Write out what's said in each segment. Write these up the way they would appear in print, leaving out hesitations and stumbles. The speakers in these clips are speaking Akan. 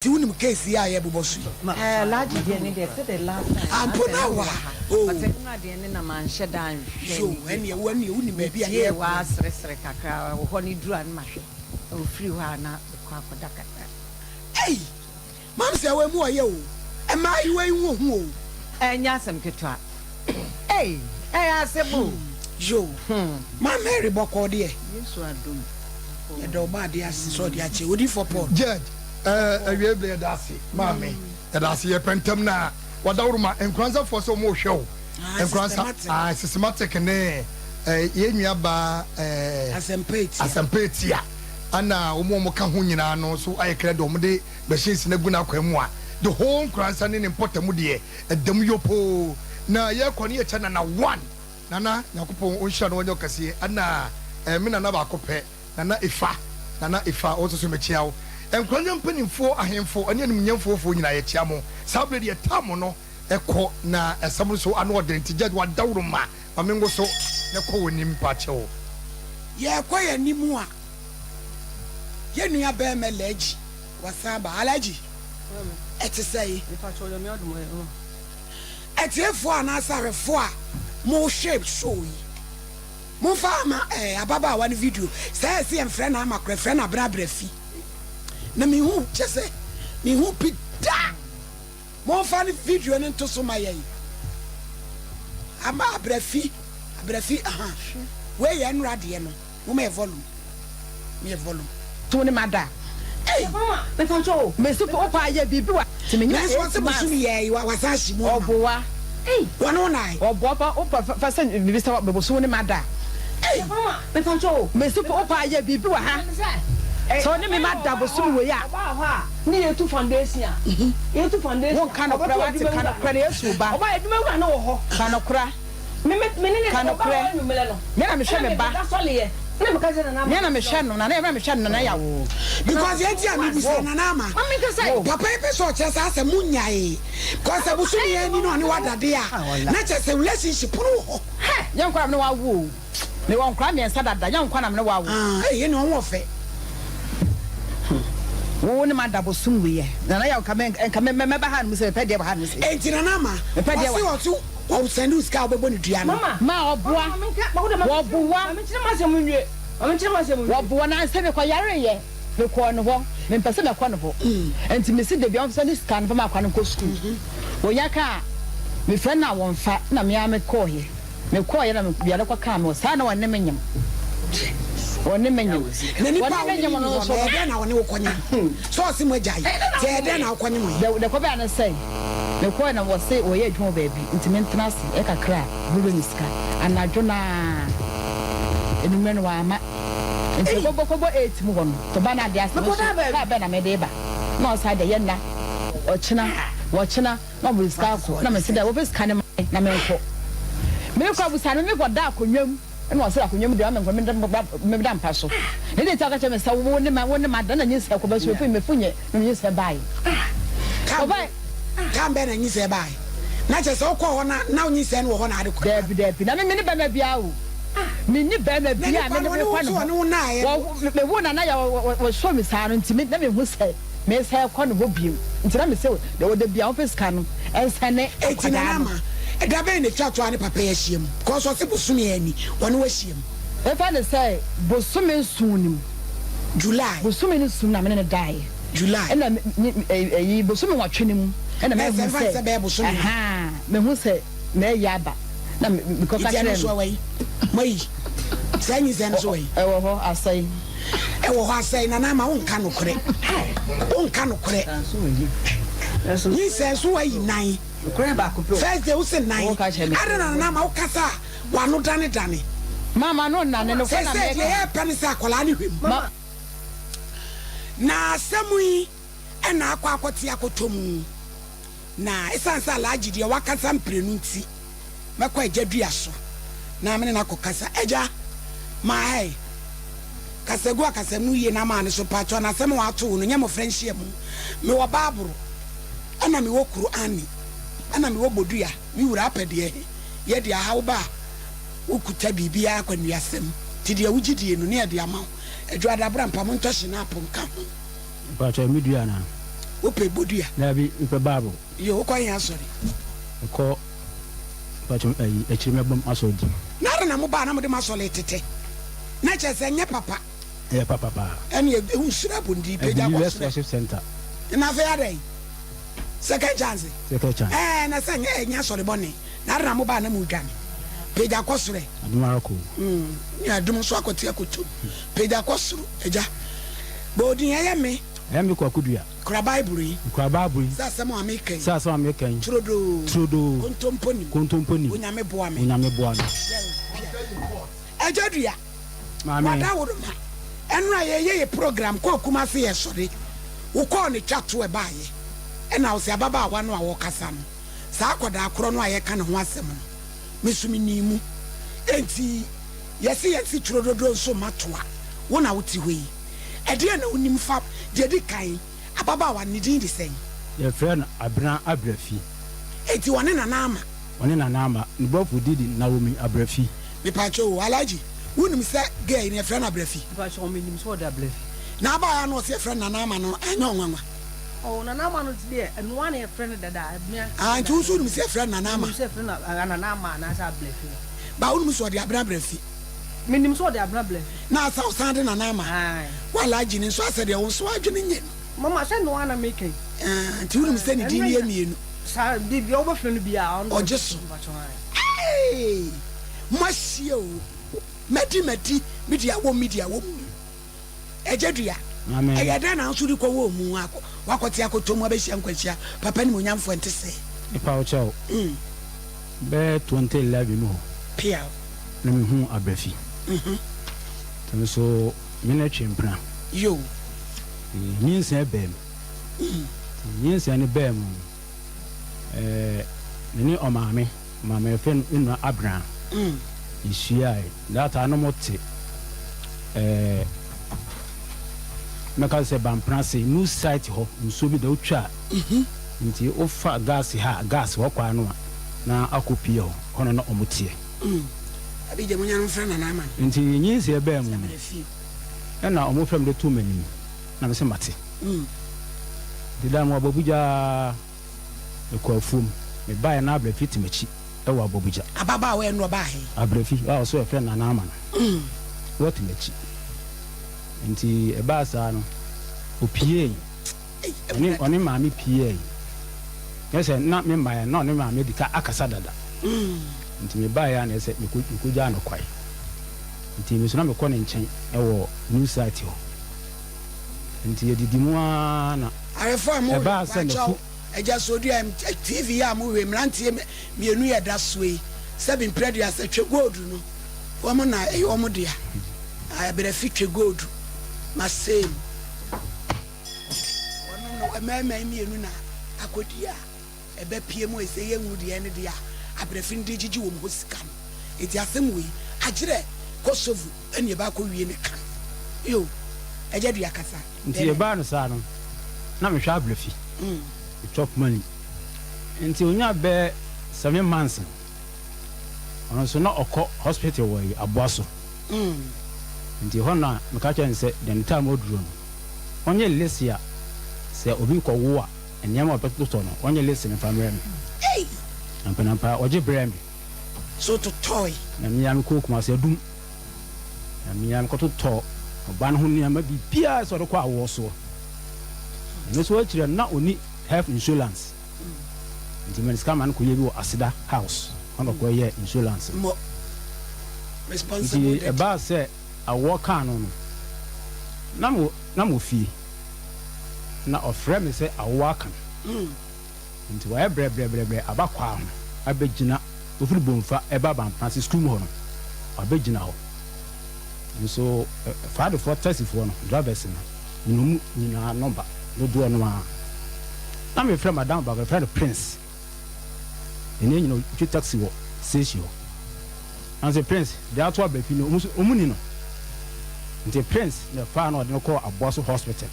ti unim case ya ye bobosu large de ne de the last time ampona wa but na de ne na man shedan so ene unim ba bia ye wa sresre kakra ho ni duru an mahwe o free ho ana kwa koda kakra hey mam se we mu oye o e ma yi we hu hu o enya asem ketwa hey asemu yo ma Mary boko de yesu adom e do ba de asiso de ache odi for Paul judge awie ble dasi mame dasi ye pentam na wadawruma enkranza for so mo hwew enkranza systematic ne ye nuaba asempeti ana omo ka ho nyina no so ayekra de omo de machines na gu na kwamu a the whole enkranza ne importamu de edam yopo na ye kwani ye chana na one nana yakopon onhia no onyo kase ana me nana ba kopɛ nana ifa o so mechiawo enkwanya mpanimfo ahemfo ane animnyamfo nyina ye chiamo sabre de tamo no ekɔ na esam so ano odenti judge wa dawruma mamengo so ne kɔ wonim pachewo ye kɔ ya nimu a ye nua ba melaji wasaba alaji eti sei eti efo anasarefo a mo shape show yi mo fa ma ababa one video say em friend na makra friend na brabrafi na mi hu chese mi hu pita mo fa ni video ni to so maye ama abrafi aha we ye nra de no mo me volume to ni mada mama me fancho me super pa ye bibi wa ti me nya so se busu ni ye wa sashi mo obowa wano nai oboba opa fa se bibi sa be busu ni mada mama me fancho me super pa ye bibi wa ha so ni me mada busu we ya ni ye tu foundation won kan okra wa ti kan okra na yesu ba oba eduma wura na wo ho kan okra me ni kan okra me na me hwe me ba me na me hwe no na me hwe no na ya wo because ye dia me bisa na na ma papa e so che sa se munyae because busu ni ye ni no ni wadade a na che se relationship no ho ye nkwa me wa wo me won kra me nsa dada ye nkwa na me wa wo ye ni won wo fe wo ni madabo sumwe ye na ya ka me ba ha no se pe de ba ha no se enti na na ma pe de wa otu o send ska obebo ni dua no ma oboa oboa oboa na se me kwa yare ye me ko no ho me pese me ko no ho enti me si de bia so ni ska no ma kwa no ko school wo ya ka me friend na won fa na me ya me ko ye na me bia kwa ka me sa na won ne menyam woni menyo nani pa menyo no so be na woni wokonye so si mo jai je de na wokonye mo de ko be na say me ko na wo say wo ye adwuma baabi ntimi ntena se e kakra bulu niska anadwo na enumre no wa ama nti ko 8 mu hono to ba na de ase ka be na me de ba na o sa de ye na wo china na mo niska ko na me se da wo be ska na me ko abusa no me ko da akonwam eno ase akonwam de ame me da mpa so ne de ta ka che me sa wo ne ma da na nyisa ko ba so pe me funye no nyisa bai kan be na nyisa bai na che so ko ho na nyisa no ho na ade ko debi na me ni ba ma bia o me ni ba ma bia me ne ko no me wo na ya wo so me sa no ntimi na me hu sai me sai ko no bo biem ntina me se de wo de bia office kan no ensane etina ma da be ne twatwa ne papa ya hiem ko so se bosumi ani woni wa hiem e fa ne say bosumi sunim July bosumi ni sun na me ne dai July na yi bosumi wa twenim na me hu say aha me hu say me yaba na me ko ka kire so wai mai sanyi zen so wai e wo ho asai na na ma wonka no kore ni se so wai nine first day usen nine adana na ma ukasa wanu dane mama no na no ko na me ye penisa akola ni hwem na samui ena akwakoti akotomu na esansa alaji de wakasa mprenu nti mekwa agedua so na me na kokasa eja mai kasegu akasamu ye na ma ne so pacho na sem wa to no nya mo friendship mu me wo baburu ana me wo Qur'ani ana me wo bodua me wura apede ye de ahaw ba ukuta bibia akwanuasem ti de awugidie no ne de ama edwa da bra mpam ntohye na apon ka ho pacho medua na Upe Budia. Nabi Upe Babu. You quite sorry. Call but a chimabum also. Not an amobana de masolated. Nature saying, papa. Yeah, papa. And you should have been deep in US Worship Center. In a fair day. Second chance. Second chance. And I sang a yes or the bonnet. Not an amobana mugan. Peja Cosre. Maraco. Yeah, Dumuswako Tiakutu. Peja Cosru, Eja. Bodi Yame. Yami Kwakudia. Crababri. Sasamo American. Sasamo American. Trudeau. Contomponi. Uname Boame. Uname Boame. Ejadia. Mada would ma. Enra ye program ko kuma se ye sori. Wo ko ne twato e baaye. E na wo se ababa wa no a wo kasa no. Sa akoda akoro no a ye ka ne ho asem no. Mesumi ni mu. Enti yesi Trudeau so matoa. Wo na wo ti hoi. E de na onim fa de di kan. Ababa wa ne din di sen. Your friend Abra Abrafi. Enti wone na nama. Wone na nama. Nbofu didi Naomi Abrafi. Me pacho alaji. Unim say gay ne friend Abrafi. Pacho me nim so da Abrafi. Na ba ya no say friend na nama no anyo nwanwa. Oh na nama no today and one a friend that ah nti usu unim say friend na nama. Say friend na nama na sa Abrafi. Ba unim so de Abrafi. Me nim so de Abrafi. Na sa usande na nama. Ai. Wala ji ni so ase de won so adwene nye. Mama say no one making. Nti unim say ni din ye mienu. Sa di bi obo friend bia on. Ojeso. Hey! Masio. Medi media wo ejedua amen eyeda na nso di ko wo mu akọ wakote akoto mu abehia nkwachia papa ni monyamfo ntese ipa o chao be 2011 no pia na me hu Abrafi so mena twempra yo nyinsa bem nyinsa ne bem ni o maame fen inu Abraham Ishia that anomote meka se bampranse new site ho nso bi da otwa nti ofa gas ho kwa no na akopie ho hono na omotie abi je munya no frana na ama nti nyinse e ba mu e na omofram de to mani na me se mate de da mo ababuja e ko afum me ba na Abrafi timachi e wa ababuja ababa we no ba he Abrafi so e frana na ama no what timachi nti e ba sa no opie oni maami pie yese na me maye na oni maami dika akasa dada nti me ba ya na yese me kuja no kwai nti me so na me kɔ ne nkyɛn e wo new site ho nti edidi mu na arefo mu e ba sa na fu eja so dia TV ya mu we mrantie mienu ye da so yi 7 predia atwe gold no wo mo na e wo mo dia Abrafi twe gold masem wono no mema mienu na akodia ebe pie mu ese ye nwudi ene dia Abrafi ndi gigi wo mo sika no eti asem we agire Kosovo ene ba ko wie ne kan yo eja dua kasa nti e ba no sa no na me hwa Abrafi chop money nti onya be 7 months ono so na okọ hospital wo yi aboaso nti hona meka kyan se den time oduro no onye lesia se obi ko wo a enyama opeto no onye lesia me family me hey ampanampa oje brem so to toy na mi am ko kuma se dum na mi am ko to to oba no ho niama bibia so ko awo so ne so akire na oni health insurance nti men scam an ko yebi wo asida house ono ko ye insurance mo responsible nti e ba se awo kan no na mo fi na ofre me se awo kan nti wa bre abakwa ho abegina ofiri bomfa e ba Francis school ho no abegina ho so father for taxi for no drivers no numu nyina number do no ma na me frɛ madam ba frɛ Prince ene nyina twi taxi wo station and say Prince they are to Abrafi no omuni no nti Prince na fa na odin call Aboso hospital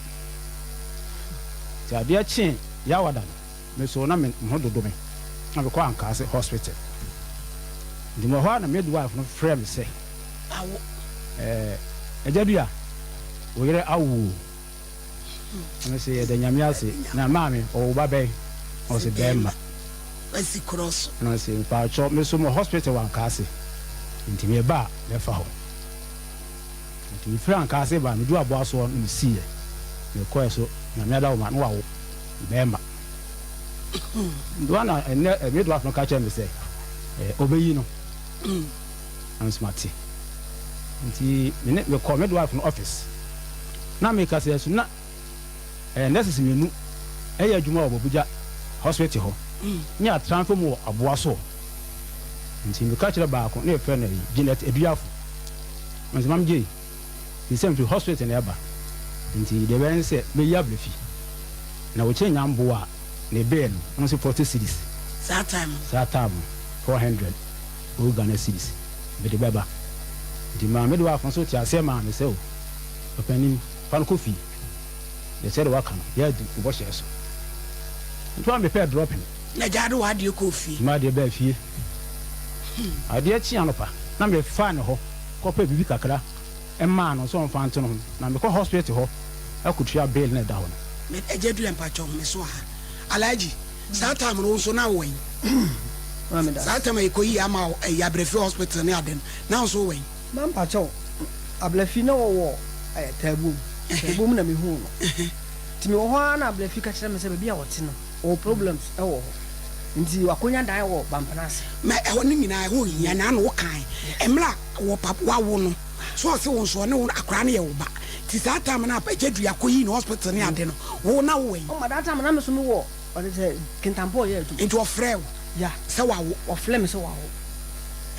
ti ade achi ya wada me so na me hododo me na be call Ankase hospital ndi mo ho na midwife no frɛ me say awo ejadua wo yere awu I say the nyamiase na mami o babe o se bema Wasi cross. and I say pa cho me so mo hospital wan kase nti me ba me fa ho nti me fra kase ba me du abo aso no si e me ko so na me da wo ma no wa wo bema do na me do afno ka che me say obeyi no am smarty nti me call me do afno office na me ka say so na nurses me nu eya adwuma obobuja hospital ho ni atranfo mu aboa so nti me ka kire ba ko na e fe na Janet Eduafo nti mam je the same to hospital na eba nti de ben say me ya blefi na wo che nyambo a na be no so 40 cedis That time 400 o Ghana cedis be de beba nti ma me do afon so ti ase ma me say o opani fan kofi they said welcome yeah do wash your so nti am be pay dropping na jado wa de kofi ma de ba fie ade chi anopa na me fa ne ho ko pa bibi kakra e ma no so mfa nto no na me ko hospital ho akutua bail na da ho me ejadu empacho me so ha alaji that time no so na wen that time e ko yi ama ya brefi hospital ne aden na so wen man pacho ablefi na wo tabum na me hu no ti me ho na ablefi ka kire me se bia wote no o problems e wo nti wakonya dan wo bampanase me e ho ni nyina ho hia na no kan emra wo papa wa wo no so se wo so ne wo akra ne ye wo ba ti that time na pa jedua koyi no hospital ne ade no wo na wo wen o ma that time na me so me wo o de se kintampo ye tu into ofrɛ ya se wa wo ofle me se wa wo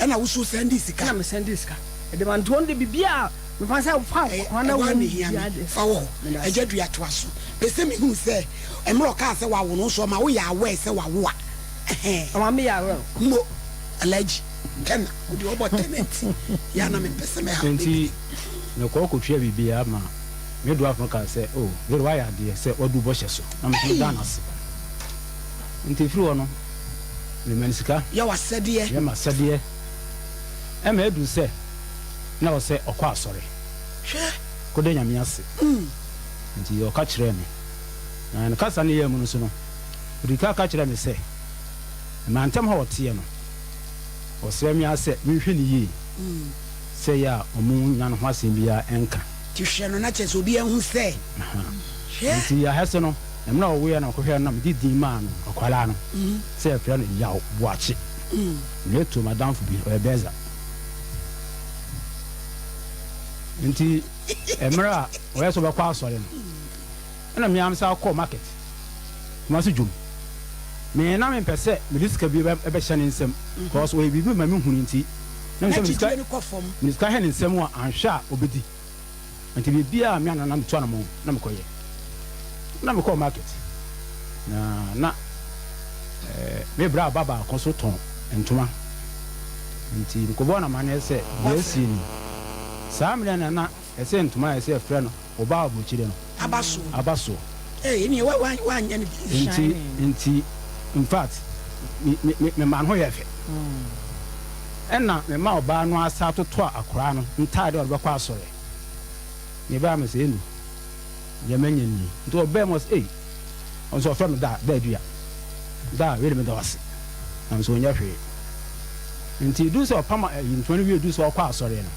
e na wo so send sika na me send sika e de man to de bibia me fa say fa kwana wo ni hia fa wo e jedua to aso pe se me hu se emra ka se wa wo no so ma wo ya awe se wa wo a ama me ya ro mo alaji kana odi obo tenant ya na me pese me ha nti ne ko ko twa bibia ma me do afno ka say oh we why ade say odu bo hye so na me dan ase nti firi wono ne manisika ya wasede ya masede e ma edu say na wo say okwa asore hwe ko de nyame ase nti o ka kire me na ne kasa ne ye mu no so no rika ka kire me say mantem ho wote no o sɛ mi ase mi hwe ni yi sɛ ya omu nya no ho asɛm bia enka ti hwe no na kyɛ sɛ obi ahu sɛ hwe nti ya hɛse no emna wo ye na ko hwe na me didi ma no akwala no sɛ afra no ya boache ne to madam fu bi o beza nti emra o yeso be kwa asɔre no na mi am sa call market ma so dwum me na me pese me riska bi e be hye ne nsem because we bi ma me hunu nti na me ni kofom me ska hye ne nsem a anhwe a obedi nti bi bia me anana me to na mo na me koye na me call market na me bra baba konsulton entuma nti ko bona mane se yesi ni saa me na ese entuma ese frɛ no oba abochire no abaso ni wa nya ni nti in fact me man ho yefe enna me ma oba no asa toto akora no ntaade oba kwa asore me ba me se enu ye manya ni nti oba mo say on so from da dua da we me da wase am so nya hwe nti du so pama in 20 we du so kwa asore no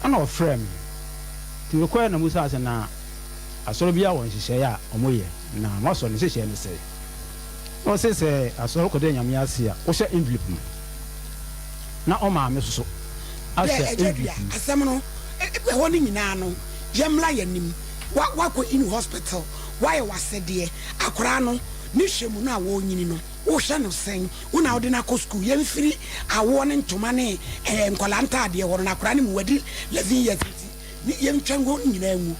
ana o frame ti we kwa na musa ase na asore bia won hihye ya omoye na mo so ne hihye ne se o se asoro ko de nyame ase a wo hye envelope no na o ma me soso ase envelope asem no e ho ni nyina no yemla yanim wa ko in hospital why wasede akora no ni hwemu no a wo nyini no wo hye no sen wo na wo de na ko school yemfiri awo ne ntoma ne nkola ntaade wo na akora ne mu wadi 11 years ni yemtwango nyina nwu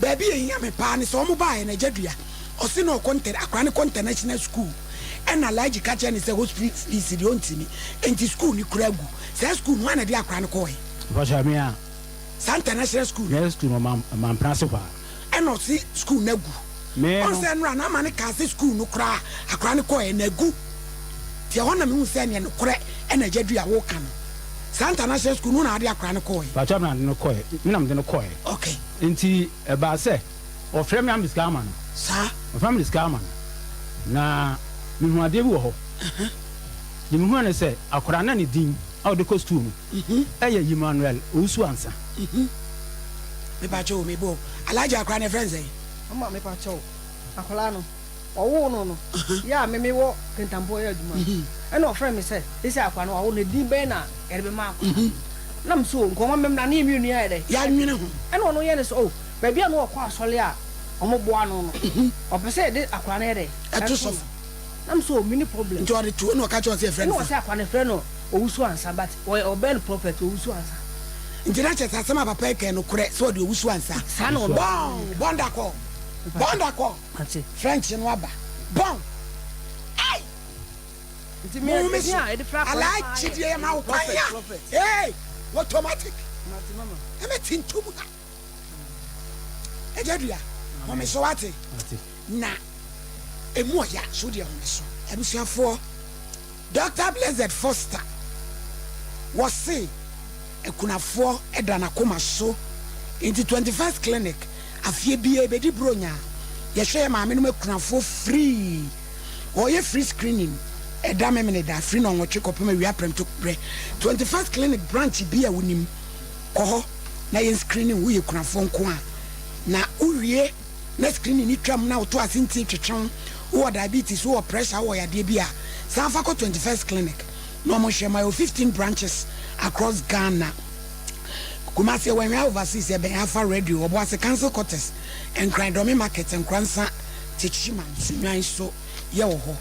ba bi yen me pa ne so mo ba ye na jadua o se no content akora ne content national school ena laji ka che ne se hospital fees di ontini enti school ni kuragu se school no na de akora ne ko he ba jamia Santa National School yes to no man principal eno si school nagu me on se nra na mane ka se school no kra akora ne ko he nagu ti ho na me hu se ne no kore ena jadua wo ka no Santa National School no na de akora ne ko he ba jamia no ko he me na me de no ko he okay enti e ba se or frame am discaman Sir, or family discaman na me hu ade bi wo ho ni me hu na say akora na ne din out the costume eh Emmanuel usu ansa me ba cho me bo alaja akra ne friends eh ama me pa cho akola no owo no ya me wo kentampo ya aduma e no friend me say isi akwa no owo ne din be na erbe ma akwa nam so nkoma mem na na emi unu ya de ya nwene ho e no ye ne so ba bia no okwa asole a omo boa no no opese de akwa na de eto so nam so mini problem nti ode to no ka cho say friends no say akwa ne friend no owusu ansa but o ben prophet owusu ansa nti na che sasema papa eke no kure so ode owusu ansa sa no bonda ko ati French no aba bon ai nti me ya e de fra ala chidie ma wo kwanya hey automatic mati mama eme tintumu ha ejadua mo me so wate na emu oya so de ho me so ebusuafo Dr. Blessed Foster was say ekunafo edana koma so into 21st clinic afie bia be di bronya ye hwe ma me no ekunafo free or ye free screening eda me me da free no nwotwe kopema wi aprem to bre 21st clinic branch bia wonim koho na ye screening wo ye kunafo nko a na uwie na screening ni twam na oto asinti twetwon wo diabetes wo pressure wo ya de bia Sanfa 21st clinic no mo share my 15 branches across Ghana. Kumasi when we overseas e ben afa radio obo ase cancel quarters and Crandomi market and Kransa Tichima sunwan so ye wo ho.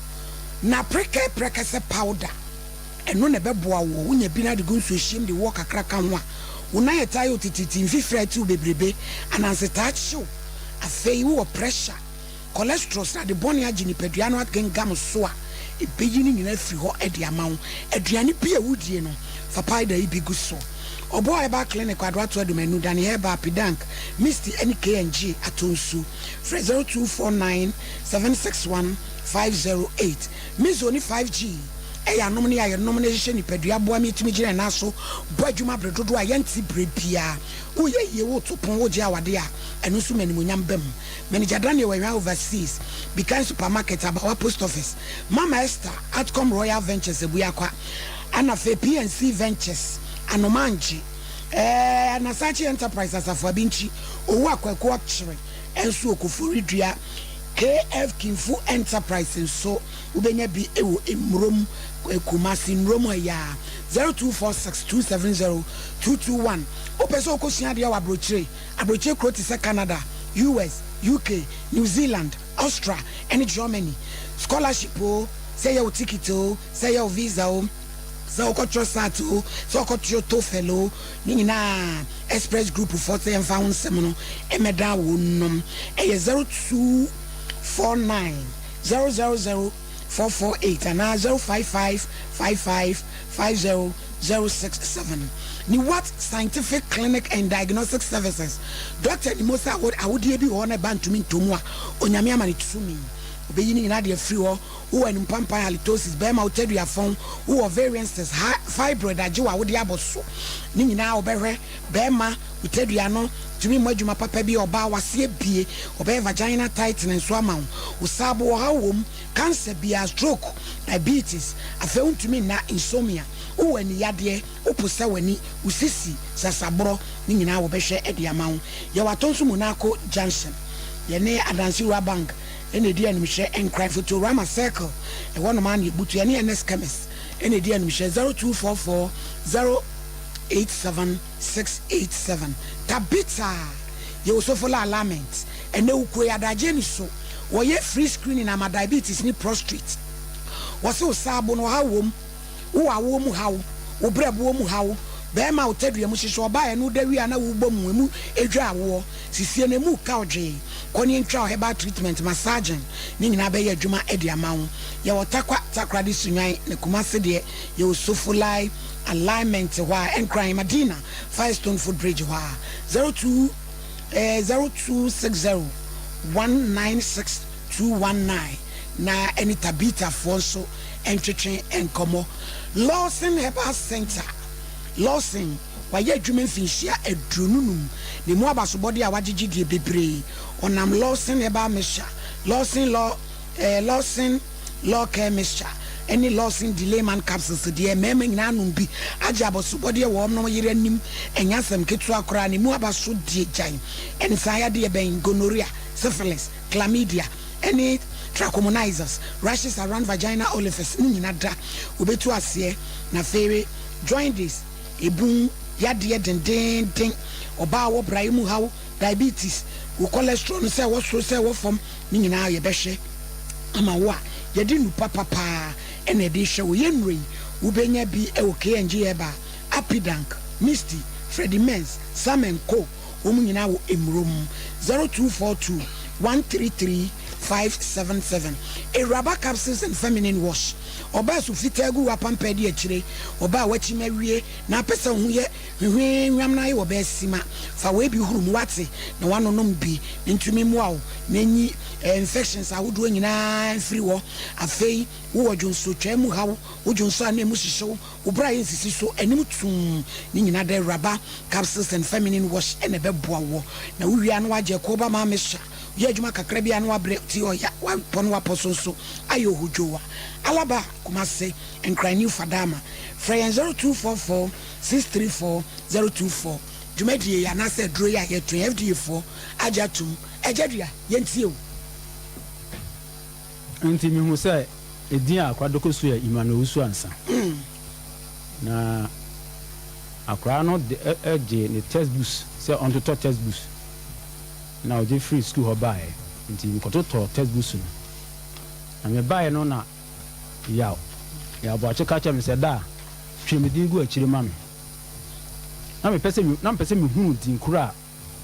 Na preke se powder eno na beboa wo unya bi na de gun so him de work akraka ho a una ye tayo tititi mfifra tu bebrebe ananse touch show afei wo pressure cholesterol na de boni agini pedua no atgengam so a ebeyini nyina firi ho ede amawo aduane bi awudie no fapai da ibi guso obo eba clinic adwa to adumanu dan heba pidank misty nkng atonsu 0249 761 508 mizoni 5G eya nom ne ya nom ne hye ni padua boa metimi gire na so bo adwuma bredodo a yanti brebia wo ye ye wo to pon wo je awade a eno so manimonyam bam manager Daniel we overseas because supermarket about post office Mama Esther Outcome Royal Ventures ebuakwa ana fe PNC Ventures anomanji na Sachi Enterprises afabinchi owo akwako akire enso okofori dua KF Kinfu Enterprises so ubenya bi ewo emrom Kumasi Nromo ya 0246270221 opeso okosia dia wa brochire kroti se Canada US UK New Zealand Australia and Germany scholarship o say your ticket o say your visa o so okotro sato so okotro TOEFL o ni nyina express group for say emfa ho nsem no emeda wo nom 0249 000 448 and 055555067. Ni what scientific clinic and diagnostic services. Dr. Nimosa would be on a band to me to moi onyame amani tsumi. Obeyini ina de free who en pampa halitosis be ma otedu ya phone who ovarians fibroid ajewa wo de aboso. Ni nyina obehwe be ma otedu ya no tumi mwadwuma papa bi oba wase bie oba vagina tightening so ama usabo hawom cancer bia stroke diabetes afeun tumi na insomnia uweni yade opose wani usisi sasabro ni nyina wo behwe ede ama wo ye watonso munako junction ye ne adansiwa bank ene di animhye encry photo rama circle e wono man ye butu ye ne ns chemist ene di animhye 0244 087687 tabita ye osofola alignment ene ukwe adaje ni so wo ye free screening na diabetes ni prostate wo se osabo no hawom wo awom hawo wo brebo mu hawo be ma otadua mu hihye oba ye no dawi na wo bom mu edwa awo sisie na mu ka odwe koni ntwa herbal treatment massaging ni nyina be ye adwuma ede amawo ye wotakwa takrade sunwan ne kumase de ye osofolai alignment wa encry Madina Firestone Food Bridge wa 0260 196219 na any tabita fonso entwetwe enkomo Lawson Herbal Center Lawson wayɛ adwuma mfinhyia adurununum ne mu abasobɔde a wagye die bebree ɔnam Lawson eba mesha Lawson law care mixture any Lawson delayman capsules de mema nyina anum bi agye abasobɔde wɔ no yere anim enyasem ketu akora ne mu abaso die gyan ɛne saa de ben gonorrhea syphilis chlamydia any trichomonizers rashes around vagina orifice ni nyina da obetu ase na fere join this ebun yade dendenden oba wo brai mu hawo diabetes wo cholesterol no say wo so say wo fom ni nyina ye behwe ama wo a ye di nu papa ene de hwe wo yenrei wo benya bi e wo KNG eba Apidank Misty Freddy Men's Sam Co wo mu nyina wo emrom 0242 133 577 a rubber capsules and feminine wash oba su fitagu wapampa di akire oba wachi mawie na pesa hu ye hwehwam na ye oba sima fa we bi huru mu wate na wanonom bi ntumi mu awo na nyi infections ahodo nyina free wo afei wo wodwonso twam hawo wodwonso ana mu hihyew wo bra yin sisi so anim tum ni nyina de rubber capsules and feminine wash ene beboa wo na wo wia no waje ko ba ma mesha ye adwuma kakra bia no abre ti oya wa pon wa pososo ayo hojowa alaba kumase enkran new fadama frey 0244 634 024 jumedi ya na se dro ya ye tun FD4 ajatum ejadua yentie o nti mi hu se edin akwadoko so ya imano usu ansa na akra no de eje ne textbooks se on to textbooks na o je free school ho bae nti nkoto to textbooks no na me bae no na ya bo achika cha me se da twemedin gu akire ma me na me pese me hu din kura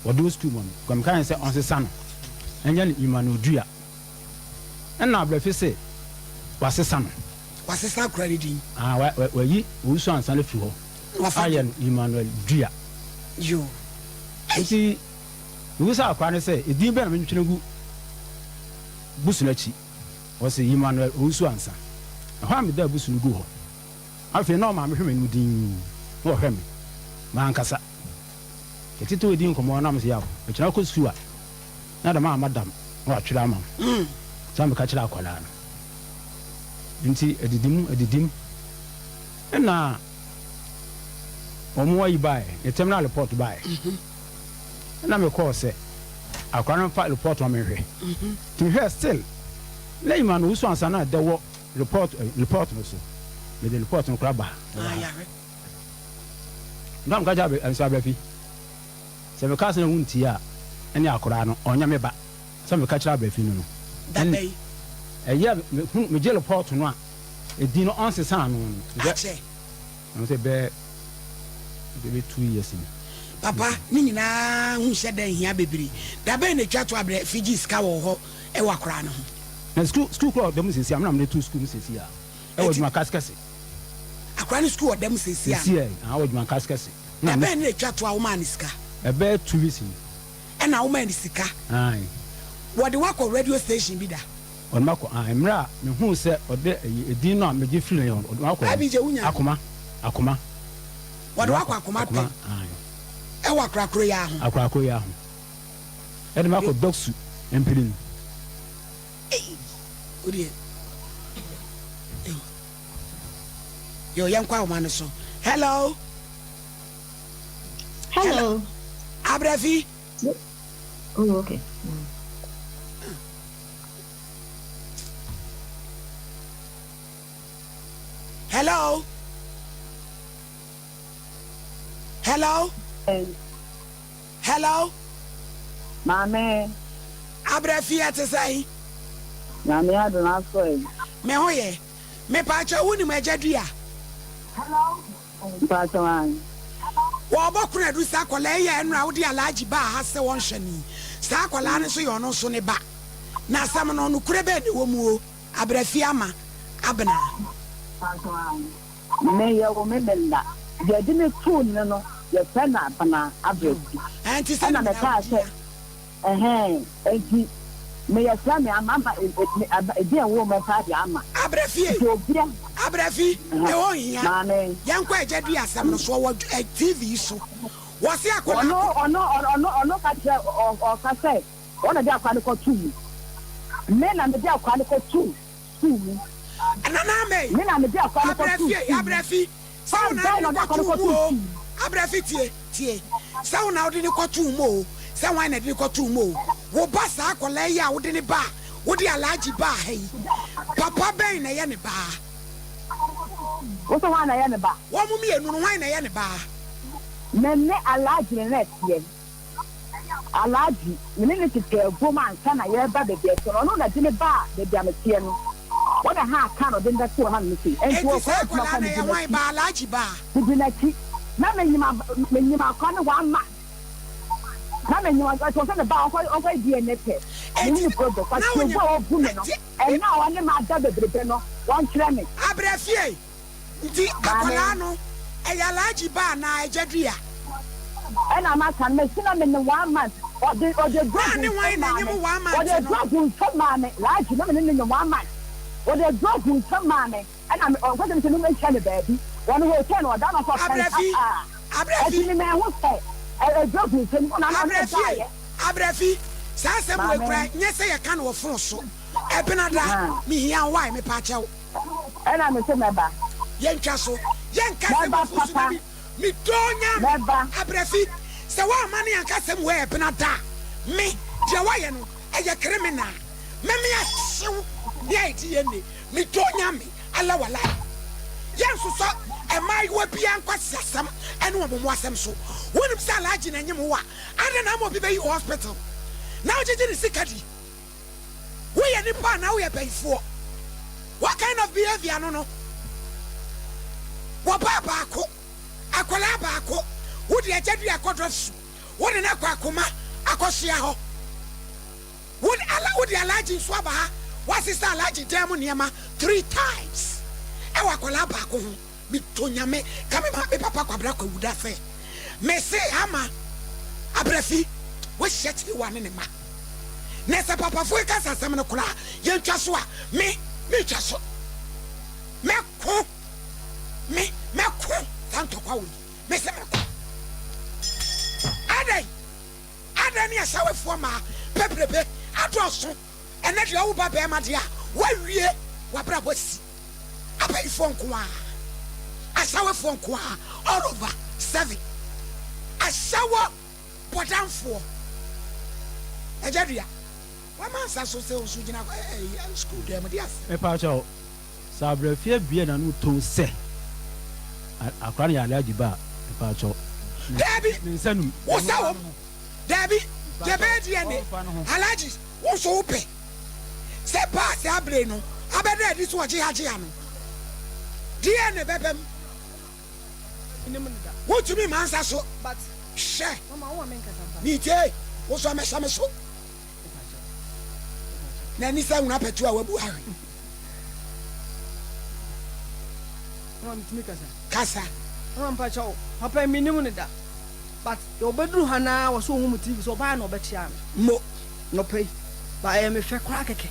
o do school mo kwam kan se on se sa no enya ni imano dua na abrefi se wasesa no wasesa kura din wa yi usu ansa le fi ho ayen Emmanuel dua yo nti usa akwa ne se edin be na mentwene gu busu na chi wose Emmanuel usu ansa ha me da busu gu ho afi na ma me hweme no din no hweme ma ankasa ketito edin komo na me se yawo e kira ko suwa na da ma madam wa twira ma sam ka kira akwala no nti edidim na omo yi bae e terminal report bae na me call say akwara fa report on me hwe to hear still na imano usu ansa na de wo report no so me the report no kra ba ya ndam ka jabe ansa abrafi se me ka se na wunti a ene akwara no onya me ba se me ka kira abrafi no that day ya me je report no a edin no on se sa no ache no se be 2 years in papa ni nyina hu hye dan hia bebiri da be na twa to abre fiji ska wo ho e wakora no na school club dem sisi am na me to school sisi a e wo djuma kaskase akora ni school dem sisi a sisi a wo djuma kaskase da be na twa to a wo man ska e be 2 years in e na wo man sika ai wo de wako radio station bi da on mako mra me hu se ode edin no a me je free on mako akoma wo de wako akoma pe e wakra kro ya ho e de mako doksu empilin odi yo yankwa o man so hello abrafi oh okay hello mame abrafi atesai na me adona so e me hoye me pa cha wuni ma jadua pa cha wan wo bokuna du sa kola ye enra wo di alaji ba ha se won hwani sa kola ne so ye ono so ne ba na sam no no kure be ne wo mu o abrafi ama abna pa cha wan me ye wo me benda je di me tu ne no ye pena bana abrafi anti se na me ka se enti me ya sa me ama e dia wo me pa di ama abrafi Abrafi, e o hia. Mame. Yanko ejadu asam no so wo TV so. Wo se akola. Ono ka che o ka say. Ona dia kwa ko tu. Me na me dia kwa ko tu. Anana me. Me na me dia kwa ko tu. Abrafi. Sauna no ko tu. Abrafi tie. Sauna odi ni ko tu mo. Sa wan na di ko tu mo. Wo ba sa akola ya wo di ni ba. Wo di alaji ba hey. Papa ben na ye ne ba. Wo so wan na ye ne ba. Wo mu mi enu no wan na ye ne ba. Nene alaji ne tie. Alaji, ne tete goma ansa na ye ba bebe so no na di ne ba bebe ametie no. Wo na ha ka no de ndase wo ha no see. Enti wo ko na ye wan ba alaji ba. Di na ti. Na menyima kwa ne wa ma. Na menyima kwa so na ba o ko di ene te. Ni product kwa so bo obu me no. E na wa ne ma da bebrebe no. Wan kire me. Abrafie. Nti akola no e ya alaji ba na ejadua. And I'm not going to say in 1 month. Or the drug in 1 month. Or the drug in some money. Like you know in 1 month. Or the drug in some money. And I'm going to mention the baby. One who can or down for Abrafi, man who say a drug in some Abrafi. Sasa we cry. Yes, I can of Froso. Ebenada, me here, why me pacho. And I'm a member. Young Castle, young Castle. Me donya Abrafi. Se wa mani anka sem we penada. Me dia wa ye no e ye criminal. Me ahyew dia idie ni. Me donya me ala wala. Yen so so e mai wa bia anka sasam ene wo mo asem so. Wonim sa alaji na nyem wa. Ade na mo bi be hospital. Now jeje ni sikadi. We ye ni pa na we be ifo. What kind of behavior no? Wo baba ko akola baako wo de ajadu akodrosu wo de na kwakoma akohia ho wo de alaji nso aba ha wasisa alaji dem niema 3 times e wakola baako ho bitonyame kame ma papa kwabra kwuda fe me se ama Abrafi wo hyeti wa ne ma nesa papa fo ka sasam no kura ye ntwa so a me twa so me ko tanto kwa wuli mese me ko adai ni asawe fo ma peprebe adoso ene de wo ba be ma de a wa wie wa bra bosi abai fo nko a asawe fo nko a all over 7 asawo podanfo ejadua wa ma sa so se osu gina school dem dia e pa cho sa Abrafie bie na no to se akwani ya alaji ba pa cho Debbie nsanu wo sa wo Debbie je be die ne alaji wo so wo pe se pa se abre no abede di so oje haje ya no die ne bebem wo tumi mansa so but she mama wo menka samba ni te wo so me so na ni sa una petu a wabu ahwe no mtumi kasa mpa chawo papa minimu ne da but obedru hana wo so hu TV so ba na obetia mo no pay ba I me fe kwa keke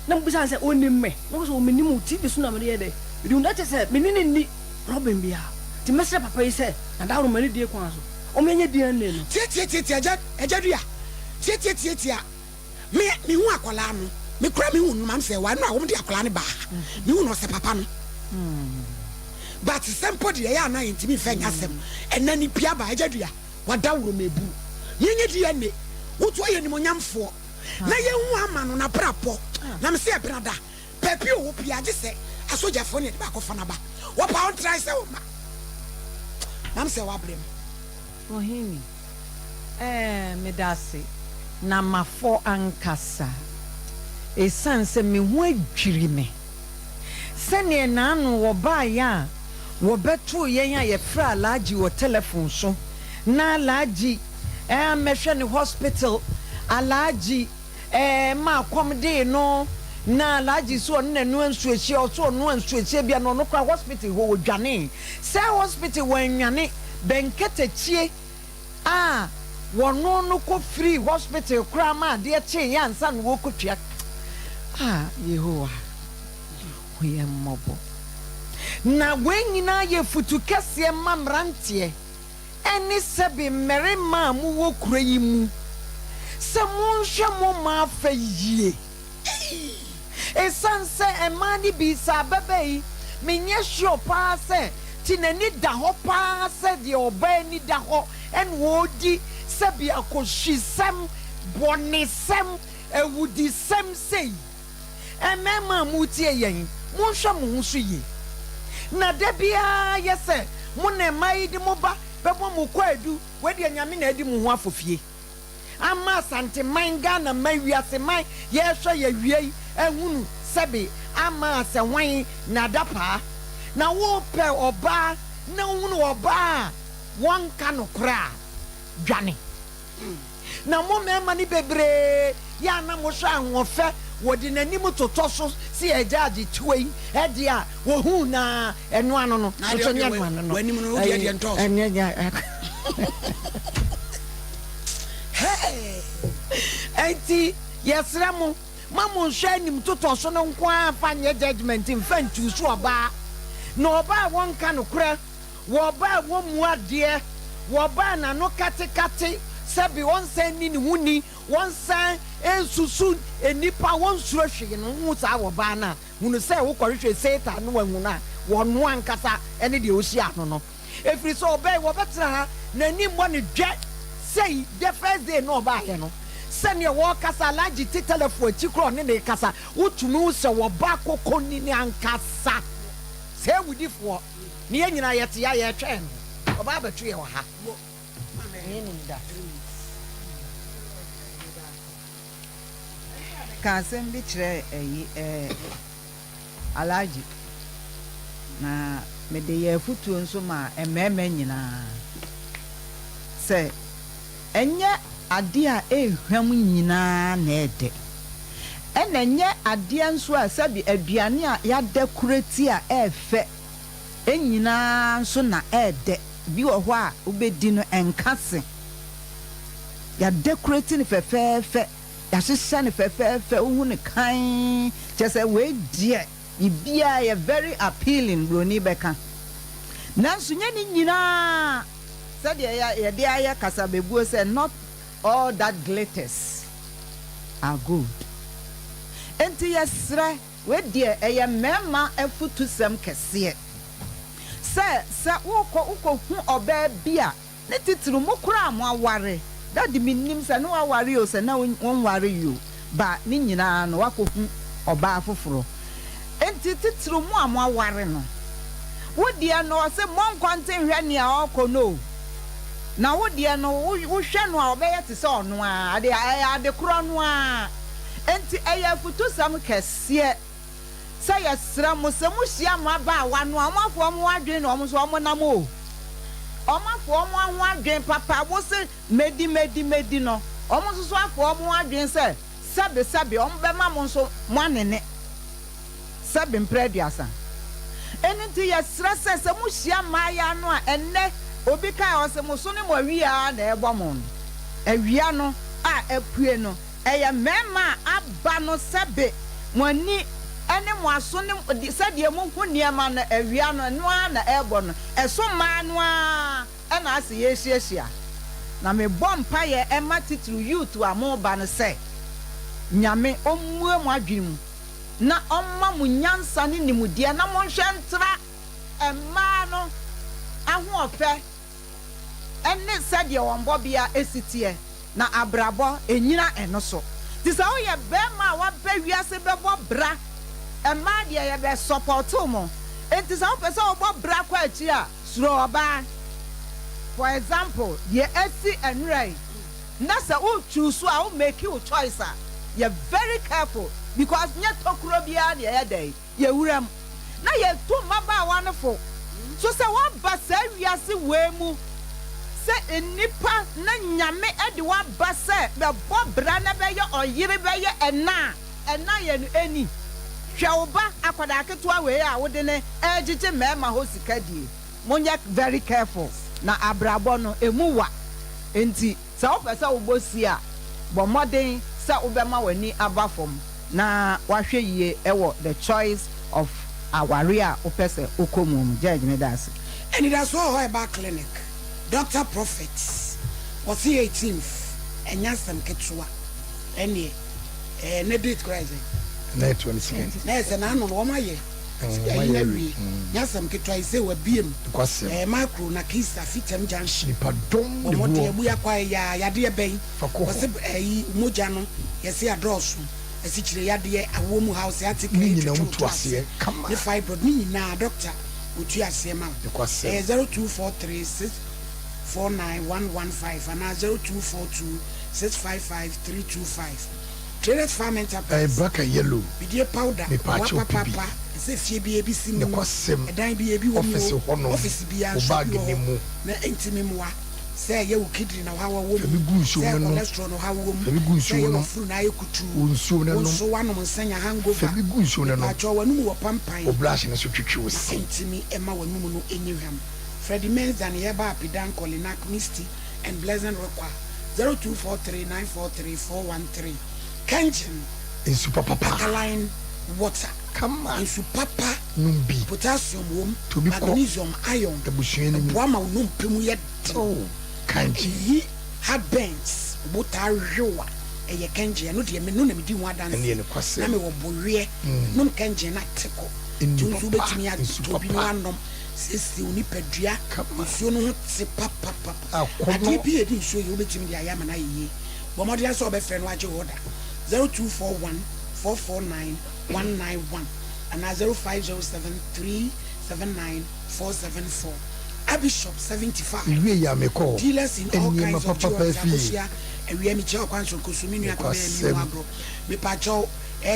na mbisa se onim me no so minimu TV so na me ye de di unda te se menini ni problem bia ti mesre papa yi se na da ro mani die kwa so o menye die ne no tie ajadua tie me hu akola no me kura me hu no mam se wa no a wo de akola ne ba me hu no se papa no but simple de ya na intimi fe nyasem enani bia ba ajadua wada woro mebu yenye die ne wotu aye ni monyamfo na ye hu ama no na prapo na me se brada papi o pia je se asojafo ne ba ko fana ba wo pa on try se wo ma na me se wa blem ohini medase na mafo ankasa esanse me ho adwiri me sene na anu wo ba ya wo beto yen ya ye fra alaji wo telephone so na alaji mehwe ne hospital alaji ma accommodate no na alaji so no nanu ansuachi o so no ansuachi bia no kwa hospital wo dwane se hospital wanwane benketachie wono no ko free hospital kra ma de che yansa no wo kotua yehowa hu yɛn mmɔbɔ na wɔn nyinaa yɛ futu kɛseɛ ma mmeranteɛ ɛne sɛbi mmarima a mowɔ kura yi mu sɛ monhwɛ mo ma afa yie ɛsiane sɛ ɛmaa ne bi sɛ abɛbɛ yi menyɛ sure paa sɛ ti n'ani da hɔ paa sɛ deɛ ɔbaa ani da hɔ ɛna wɔredi sɛbi akɔhwisɛm bɔnesɛm awudisɛm sei ɛmɛɛma a motie yɛn monhwɛ mo ho so yie na da biara yɛ sɛ mo na ɛma yi de mo ba bɛbɔ mo kɔ adu wɔde anyame na adi mo ho afofie ama asanteman Ghana ma wiase man yɛhwɛ yɛwie yi ehunu sɛbi ama asɛ hwan na dapaa na wopɛ ɔbaa na hunu ɔbaa wɔnka no koraa dwane na mo mɛma ne bebree yɛ na mo hwɛ ahoɔfɛ wɔde n'anim totɔ so si ɛgya agye tuo yi ɛde a wɔhu na ɛno ano no nso nyɛ no ano no w'anim no wode ɛdeɛ ntɔɔ ɛnti yɛsrɛ mo ma mo nhwɛ anim totɔ so no nko a fa nyɛ judgment mfa ntu so ɔbaa na ɔbaa wɔnka no korɛ wɔbaa wɔmmu adeɛ wɔbaa n'ano katekate sɛbi wɔnsan ni ne ho ni wɔnsan ensusu enipa wɔnsuro hwee no ho saa wɔbaa na hunu sɛ wokɔhwehwɛ satan no wahu na wɔno ankasa ɛne deɛ ohyia no no efiri sɛ ɔbɛɛ wɔbɛtena ha n'anim wɔ ne dwɛ sɛi the first day na ɔbaa yɛ no sɛnea wɔkasa alagye te telephone akyi korɔ ne ne kasa wotumi wo sɛ wɔba kɔkɔ ni ne ankasa sɛ ewudifoɔ ne yɛn nyinaa yɛte ya yɛtwɛn no ɔbaa bɛtwe yɛ wɔ ha ka asɛm bi kyerɛ alagye na mede yɛ afutuo nso ma mmarima nyinaa sɛ ɛnyɛ ade a ehwam nyinaa na ɛdɛ ɛna nyɛ adeɛ nso a sɛbi aduane a yɛada kurati a ɛɛfɛ nyinaa nso na ɛɛdɛ bi wɔ hɔ a wobɛdi no ɛnkase yɛada kurati no fɛfɛɛfɛ yɛahyehyɛ no fɛfɛɛfɛ wohu no kan kyɛ sɛ wɔadiɛ biribiaa yɛ very appealing buroni bɛka nanso nyɛ ne nyinaa sɛdeɛ yɛde ayɛ kasabebuo sɛ not all that glitters are good enti yɛserɛ wɔadiɛ ɛyɛ mmarima afutusɛm kɛseɛ sɛ wokɔhu ɔbaa bi a ne titiri mu koraa mo aware dade menim sɛ ne waware o sɛ na wɔnware yo ba ne nyinaa no wakɔhu ɔbaa foforɔ enti titiri mu a mo aware no wodeɛ no ɔsɛ mɔnkɔnte nhwɛ nea ɔkɔ no na wodeɛ no wohwɛ no a ɔbɛyɛ te sɛ ɔno a ade korɔ no a enti ɛyɛ afutusɛm kɛseɛ sɛ yɛsrɛ mo sɛ mohyia mo abaawa no a ɔmafoɔ mo adwene na ɔmo nso ɔmo nam o ɔmafoɔ mo ho adwene papa wo se medi no ɔmo nso so afoɔ mo adwene sɛ sɛbe ɔmo bɛma mo nso mo anene sɛbe mprɛduasa ɛno nti yɛsrɛ sɛ mohyia mmaaya no a ɛnnɛ obi kaa ɔsɛ mo so ne mo awia na ɛbɔ mo no awia no a apue no ɛyɛ mmarima a aba no sɛbe mo ani ɛne mo aso ne sɛdeɛ mo ho nneɛma no awia no noa na ɛbɔ no ɛso mmaa no a ɛna ase yɛhyiahyia na mebɔ mpayɛ ɛma titiri youth a mo ba no sɛ nyame ɔmmue mo adwene mu na ɔmma mo nyansa ne nimudeɛ na mo nhwɛ ntra mmaa no ahoɔfɛ ɛne sɛdeɛ wɔn bɔbea esiteɛ na abrabɔ enyina ɛno so ti sɛ woyɛ bɛrima a wabɛ wiase bɛbɔ bra mmaa deɛ yɛbɛ sɔpɔto mo enti sɛ wopɛ sɛ wɔbɔ bra kɔ akyi a suro ɔbaa for example deɛ esi ɛnura yi na sɛ wotu so a wo make your choice a yɛ very careful because nyɛ tɔkuro biara deɛ yɛ dɛ yɛwura mu na yɛtu mmabaawa no fo so sɛ wɔba saa wiase wee mu sɛ nipa na nyame ɛde waba sɛ bɛbɔ bra na bɛyɛ ɔyere bɛyɛ ɛna yɛ no ani hwɛ wo ba akwadaa ketewa wei a wode ne ɛgyegye mmarima hɔ sika die monyɛ very careful na abrabɔ no emu wa enti sɛ wopɛ sɛ wobɔ si a bɔ mmɔden sɛ wobɛma w'ani aba fam na wahwɛ yie ɛwɔ the choice of aware a opese okomu judge me das and it has all about clinic Dr. Prophet was the 18th and yasam ketua any ne date crazy na 22nd na se na no wo maye yasam ketua ise wa biem macro na kisa fitem junction padom de mo ebu yakwa ya de ben was moja no yesi address esi kire ya de awo mu house ya take ni na mutu ase kama ni fibroid ni na doctor otu ase ma 02436 49115 and 0242655325 traded farm enterprise baka yellow bidie powder papa papa se fie bi ebisi mu edan bi ebi wo office bi a bag ni mu na entimi mu a se ye wo kidney na hawa wo mu gunso no cholesterol no hawa wo mu gunso no furu na ye kutu unso no so wano nsanya hangover gunso no na cho wanu mu wo pampan oblash na so twetwe wo si entimi ema wanu mu no enyihwam Freddie Menzan yeba apidan Kolinak Misty and Pleasant Rockwa 0243943413 Kenjin in super papa alkaline water come on in super papa numbi potassium wom to be magnesium iron ebusuani mu boama no mpemu ye oh kanji yi headbands bota rewa eye kenjin no de me no na me di ho adanse ene ne kwase na me wo bowie no kenjin na teko tuntu betimi ya tobi no anom sisi unipadua nsuo no ho te papa ade bi edi nsuo ye obetimi dia ya mana yeye bo mo dia so obefre no age order 0241 449 191 and 0507379474 Abishop 75 we ya me call dealers in all kinds of jewelry we mi che okwan so kosumi nua ka be mi wa bro me pa cho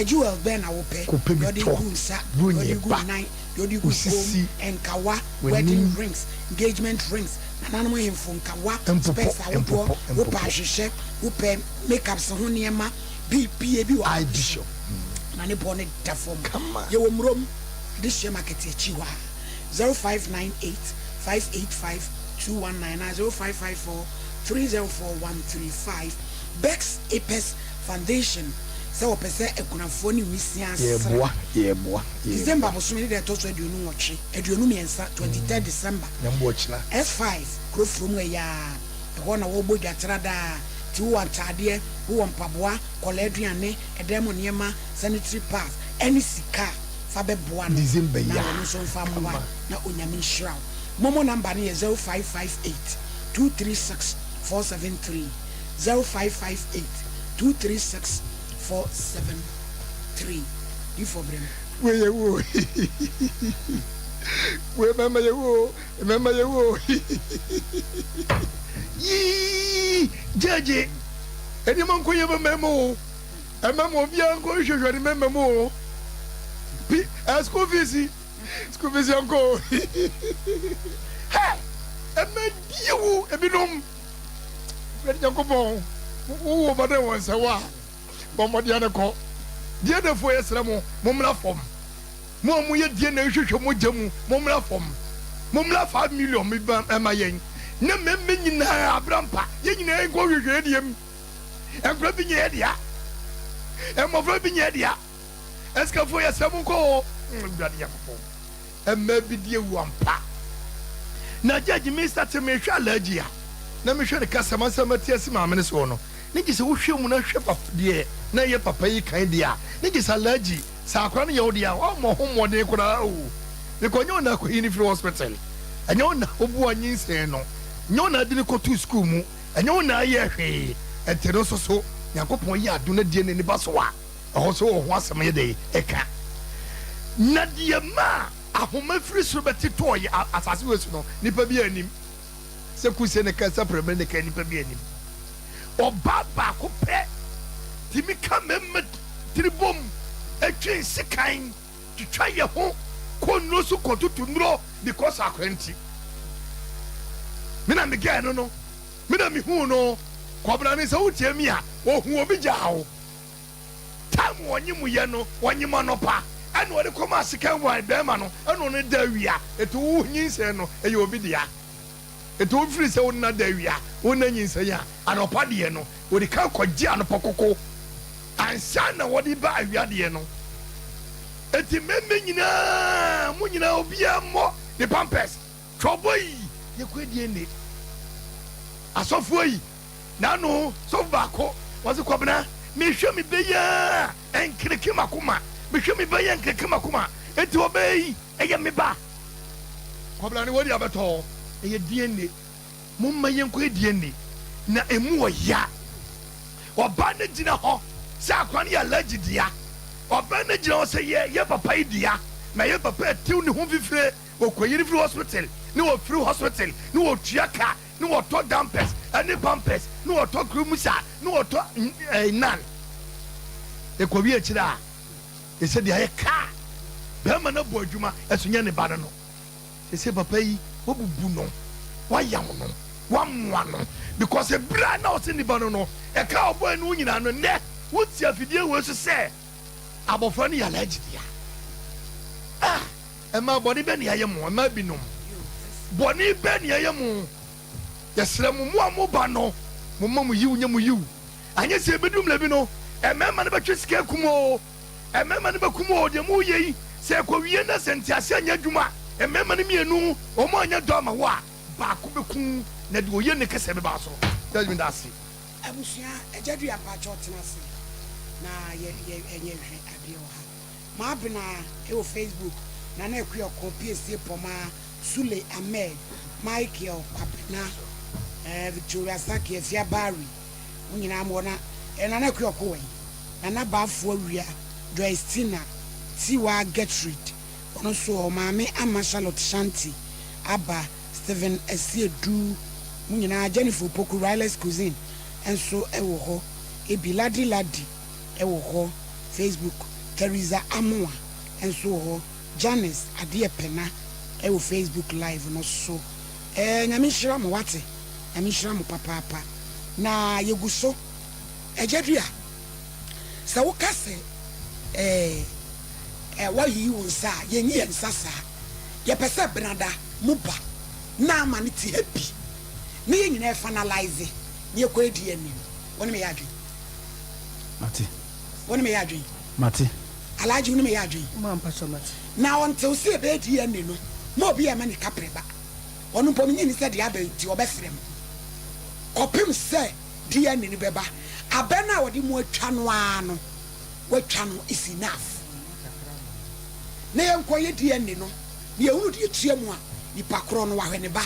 jewel ben na wo pe yodi kunsa yodi gunai yodi kukom enkawa wedding rings engagement rings nanano hemfo nkawa space awo wo pa hwehwe wo pe makeups ho niema bi wa Bishop na ne bone da form ye wo mrom this share market echi wa 0598 585 219 0554 304135 Bex Apes Foundation se wo pese ekunafo ni wisian ye boa December bosumi de to so aduonu woche aduonu miensa 23 December nyambo china S5 krofrom ya ho na wo bodwa trada ti wo atade wo mpaboa koleduane edemo niema sanitary pass any sika fa beboa no December ya na so fa moa na onyame shraw momo number ni 0558 236 473 0558 236 473 you for brain we wo we mama ye wo yi jeje eni man ko ye memo bi an ko hwehwe ni memo bi school fees anko ha biu ebinom we janko bon wo bade won se wa bomode ane ko die de fo yesra mo momra fom mo mu ye die na hwehwe mo jamu momra fom momra 5 million me ba emayen na memme nyina abrampa ye nyina en ko hwehwe diem enkra bi nye dia emofra bi nye dia eska fo yesra mo ko ndade yakofo emma bi die wampa na judge me start me hwa alagia na me hwe de kasama samatiasi maamene so no ne gise wo hwe mu na hwe papa de na ye papa yi kan dia ne gise alagia sa akwa ne ye odia o mo ho modern kura o ne ko nyo na ko ini free hospital enyo na obu anyin sen no nyo na de ne ko to school mu enyo na ye hwe entero so yakopon yi adu na die ne ba so a ho so ho asem ye de eka na die ma ahoma free so beti toy asase wesu no nipa bi anim se kuse ne kasa problem ne ka nipa bi anim obaba ko pe timi kamem tribom etwe sikan twitwa ye ho konno so kotutu nro because akwenti mina me ga no mina me hu no kwabra ne se wutie mi a wo hu obi jaawo tam wonyimu ye no wonyima no pa anu ode koma sikan wa bema no anu ne dawia eto wu nyinse no eye obi dia eto wo firi se wo na dawia wo na nyinse ya anopa de no odi kan kwaji anopa kokko ansa na wodi ba awia de no eti memme nyinaa mu nyinaa obia mmɔ ne pampers trouble yi ye ko die ne asɔfo yi nanu sɔfo baako wɔse kɔbena mehwɛ me bɛyɛ ɛnkreke makoma mehwɛ me bɛyɛ ɛnkreke makoma eti obɛyi ɛyɛ me ba kɔbena ne wɔde abɛtɔ ɛyɛ die ne momma yɛnkɔ die ne na emu wɔ ya ɔba ne gyina hɔ sɛ akwa ne yɛ allergy dia ɔba ne gyina hɔ sɛ yɛ papa yi dia na yɛ papa atiw ne ho fifire wɔkɔyiri firi hospital ne wɔfiri hospital ne wɔtua ka ne wɔtɔ dampers ɛne pampers ne wɔtɔ kurumusa ne wɔtɔ nan ɛkɔwi akyirɛ a ɛsɛ deɛ ayɛ kaa bɛrima no bɔ adwuma ɛso nyɛ ne ba no no ɛsɛ papa yi wɔbubu no wɔayam no wɔamoa no because ɛberɛ na ɔsɛ nipa no no ɛka ɔbɔɛ no wo nyinaa no nnɛ wotia afidie wei so sɛ abɔfra no yɛ allergy dea ɛma bɔne bɛ ne yɛyɛ mo ɛma binom bɔne bɛ ne yɛyɛ mo yɛsrɛ mo mo a moba no momma mo yiw nyɛ mo yiw anyɛ sɛ ɛbɛdum la bi no ɛmɛma no bɛtwe sika akum o ɛmɛma no bɛkum o deɛ moyɛ yi sɛ ɛkɔwie na sɛ ntease anyɛ adwuma ɛmɛma no mmienu ɔmo anyɛ dɔ ama wo a baako bɛkum na de oyɛ ne kɛsɛ bɛba so judgment ase abusua ɛgyadu yɛ apakyɛ ɔtena ase na ɛnyɛ hwɛ adeɛ wɔ ha maabena ɛwɔ Facebook na na ɛkuyɛ ɔkɔ PSA pɔma Sule Ahmed Michael Kwabena Victoria Saki Efia Barry wo nyinaa mo na ɛna na ɛkuyɛ ɔkɔ wɛn na na baafo awia Joyce Tiwa Gertrude ɔno so maame ama Charlotte Shanti Aba Steven Esiedu mo nyinaa Jennifer Poku Riley's Cuisine enso ɛwɔ hɔ Ebi Ladi ɛwɔ hɔ Facebook Teresa Amoa enso wɔ hɔ Janice Adeɛ Pena ɛwɔ Facebook live no so nyame hyira mo wate nyame hyira mo papaapa na yegu so ɛgyadua sɛ woka sɛ wayi wo nsa a yɛnyi yɛ nsa saa yɛpɛ sɛ benada moba na ama ne te happy ne yɛ nyinaa finalize ne yɛkɔ adi anim wɔne me yɛ adwen mate wɔne me yɛ adwen mate alaagye wɔne me yɛ adwen mampatɔ mate na ɔntew sɛ ɛbɛadi anim no ma obi yɛ ma ne kapreba ɔno mpɔ menye ne sɛ deɛ aba nti ɔbɛfrɛ m kɔpem sɛ deɛ anim bɛba abɛ no a wɔde mu atwa no a no watwa no is enough na yɛnkɔ yɛ deɛ anim no ne yɛhunu deɛ tua mu a nipa korɔ no wahwɛ ne ba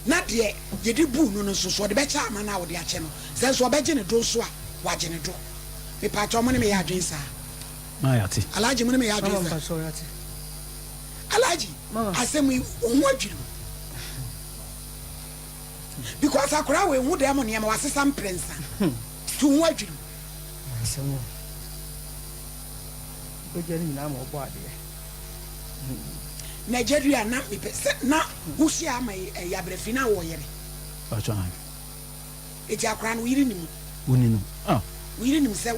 na deɛ yɛde buu no nso so ɔde bɛkyɛ ama no a wɔde akyɛ no sɛ nso ɔbɛgye ne do nso a wagye ne do mepakyɛ ɔmo ne meyɛ adwen saa mayate alagye mo ne meyɛ adwen saa alagye asɛm yi ɔho adwiri because akora wɔ ɛhu dɛ mo nneɛma wasesa mprɛnsa to ho adwiri asɛm ɔgya ne nyinaa ma ɔbɔ adeɛ Nigeria na mepɛ sɛ na wohyia ama yɛabrɛfi na wɔyere ɔtwan ɛti akora no woyere nim woninu woyere nim sɛ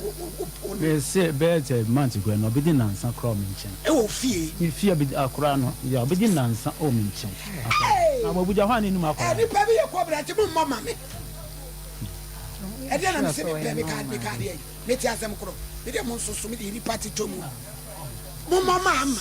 bɛsɛ month kora no ɔbɛdi nansa kora ɔ me nkyɛn ɛwɔ fie fie akora no ɔbɛdi nansa ɔ me nkyɛn na mabugya hɔ a ne nim akora nipa bi yɛ kɔbrɛ nti mommɔ ma me ɛdeɛ na mesɛ mepɛ mekadeɛ mɛti asɛm korɔ medeɛ mo nso so mede nipa tetɔ mu mommɔ ma ama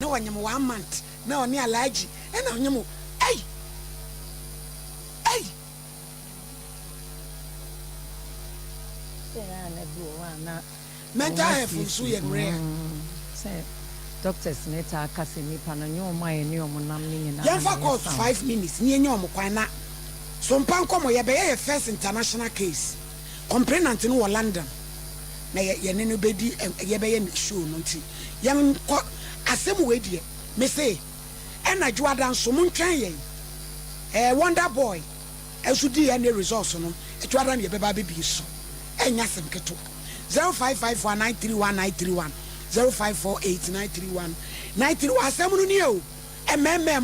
na wanyam 1 month na oni alaji na onyam mental health nso yɛ mmerɛ sɛ doctors ne ta aka sɛ nipa no nyɛ ɔmo ayɛ ne ɔmo nam ne nyinaa yɛmfa court 5 minutes ne yɛnyɛ ɔmo kwan na Sompa Nkomo yɛbɛyɛ yɛ first international case complainant no wɔ London na yɛne no bɛdi yɛbɛyɛ ne show no nti yɛnkɔ asɛm wei deɛ me se ɛna dwoada nso mo ntwɛn yɛn Wonder Boy ɛso di yɛ ne resource no dwoada no yɛbɛba bɛbi so ɛnya asɛm keto 0554931931 0548931931 asɛm no nie o ɛmɛmɛ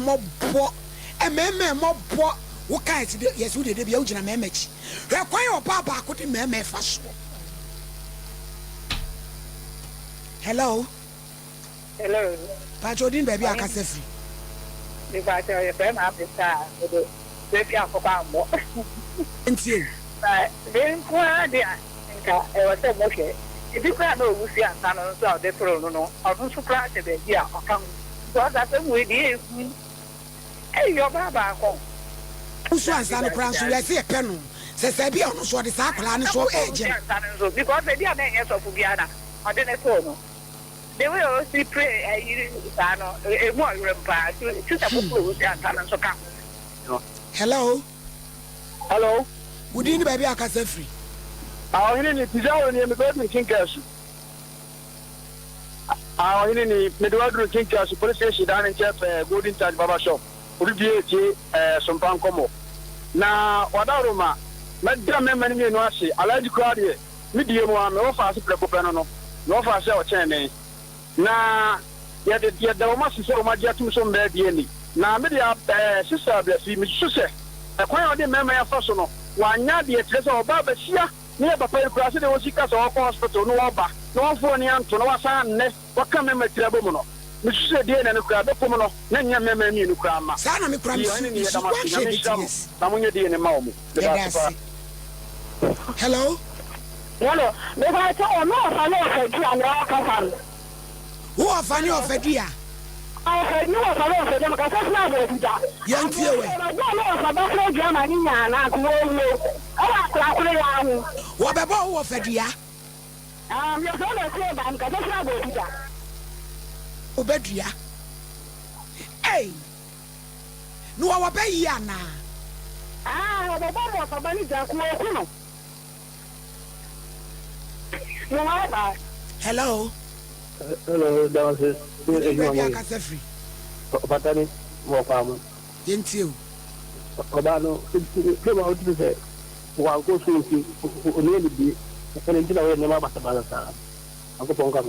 mmɔbɔ wo kan si de yesu de bia wo gina mɛmɛ chi hwɛ kwan yɛ ɔba baako de mɛmɛ fa so hello Pacho din baby akasa fi the Pacho yɛ fɛ ma apesa de baby akɔkɔ amɔ ntie but then kwa de nka ɛwɔ sɛ mo hwɛ ebi kura na owu si ansa no nso a ɔde toro no no ɔno nso kura hyɛ baabi a ɔka ho so ɔda sɛ mu edi eku ɛyɛ ɔba baako usu ansa no kura nso yɛsi ɛpɛ no sɛ bi ɔno so ɔde saa akwaraa no so ɛɛgye because ebi a na ɛnyɛ sɔfo bi ana ɔde ne to no the way o si pray ɛyiri saa no emu ɔyere mpa sisa popo o si ansa no nso ka hello wudi ni baabi akasa firi awɔhene ni tijawo ni me bɛdu kinkasu awɔhene ni me do wadru kinkasu police station dan nkyɛ golden charge baba shop obi bie tie Sompa Nkomo na wadaroma medra memma ni no ase alaji krade me die mu a me wo fa ase prɛko no no me wo fa ase o kyɛn na yɛde wo ma sise o ma gye atum so mba die ni na me de sister blasi me so sɛ ɛkwan a ɔde memma ya fa so no wanya de etre sɛ ɔba ba sia ne ya papa kura se de wo sika so ɔkɔ hospital no ɔba na ɔfo ne anto na wasan nne waka memma tira bɔ mu no me so de na ne kura be kom no na nya memma ni no kura ma saa na me kura me so na munye de ne ma o mu hello me ba ta o no fa no fa di an ya ka fa wo afa ne ofadi a I know what I want to do because that's not what you do. Young Tiawe. I don't know if I don't play Germany now. I what about what for dear? You're going to say that because that's not what you do. Obedia. Hey, no, I will pay Yana. The bomb of a bunny jack. Hello. Hello, downstairs. Patani, more farm. Didn't you? Obano, came out to say, while go to nearly be, and until I never must balance. Uncle Ponga.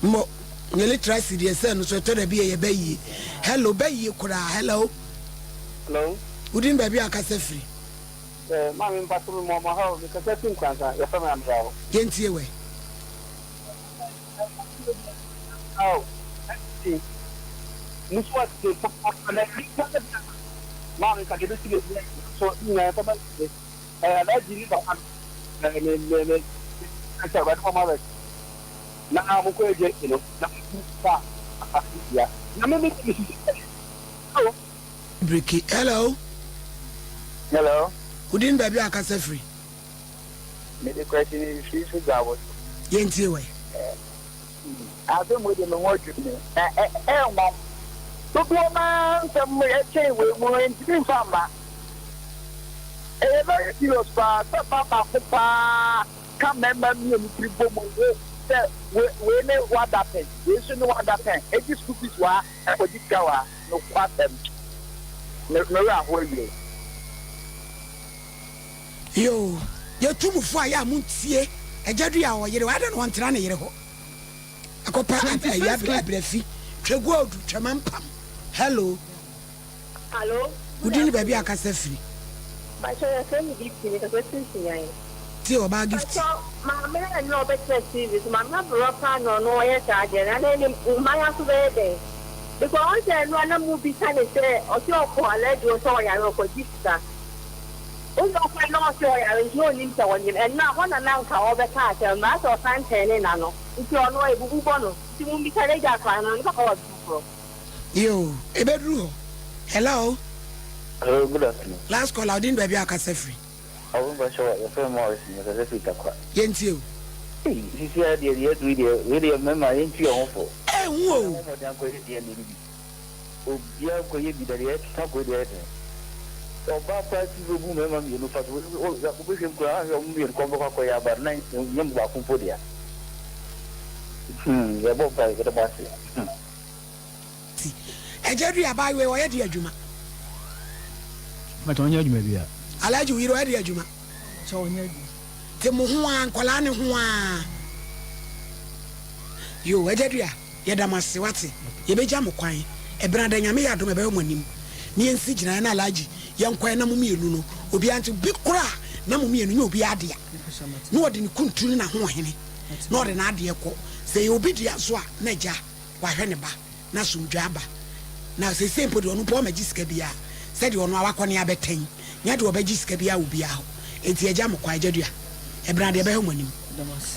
Mo, nearly try to the son, so to be a baby. Hello, baby, hello. Hello, wouldn't baby a cassa free? Mammy, bathroom, Mama, house, because I think your family. Didn't you away? Oh, Miss what the Mammy can give it to you. So, you know, I didn't know. Now, I'm going to get, you know, Bricky, hello. Hello. Wouldn't baby a cassa free? The question is, she's a job. Didn't you away? I've been with him and working me. Mom. Look, woman, some chain with more in Famba. A very serious papa, come remember me and people we know what happened. We should know what happened. It is cookies were for this hour, no what them. No, where you. Yo, you're too much for ya muntie. A jadria or you don't want to run a year. Akopa abrefi twego odu twemampam hello udini baby akasa free ba so ya send gift ni ka twesi yan ti o ba gift ma me na no be twesi ma na bro pa no no ye ta je na ni ma ya so be be because on say no na mu bi sa ne say o ti o ko alejo so ya ro ko gift ta o no ko no so ya ro ni nta woni en na hona na nka o be ka ta ma so san tene na no nti ono ebubu bono ti mu bi kare ja kwa no nka ko du yo ebedru hello good afternoon last call out in baby akasa free I won't show your friend Morris in the Rafika. Yes, you. This year, the year really remember into your home. Whoa. Oh, yeah, could you be the yet? Talk with the other. So, Papa, you will remember you know, but we can go out and come back for your but 9 young walking for there. You're both by the bus. A jerry by way or Eddie Juma. But on your media. I like you, Eddie Juma. So The Muhuan, Colani Hua. You, Edria, Yadamasi, what's it? Yebejamu Quine, a brand and Yamia to my Belmonim. Me and Sijina and Alaji, young Quina Mumi, Luno, Obian to big cra, Namumi and you be adia. No, didn't country in a Hohene, not an adia co. Say obedience, Neja, Waheneba, Nasum Jaba. Now say same put on Poma Giscabia, said you on Wakonia betting, Yadu Obegiscabia will be out. It's a jam of Quajadia, a brand of Belmonim.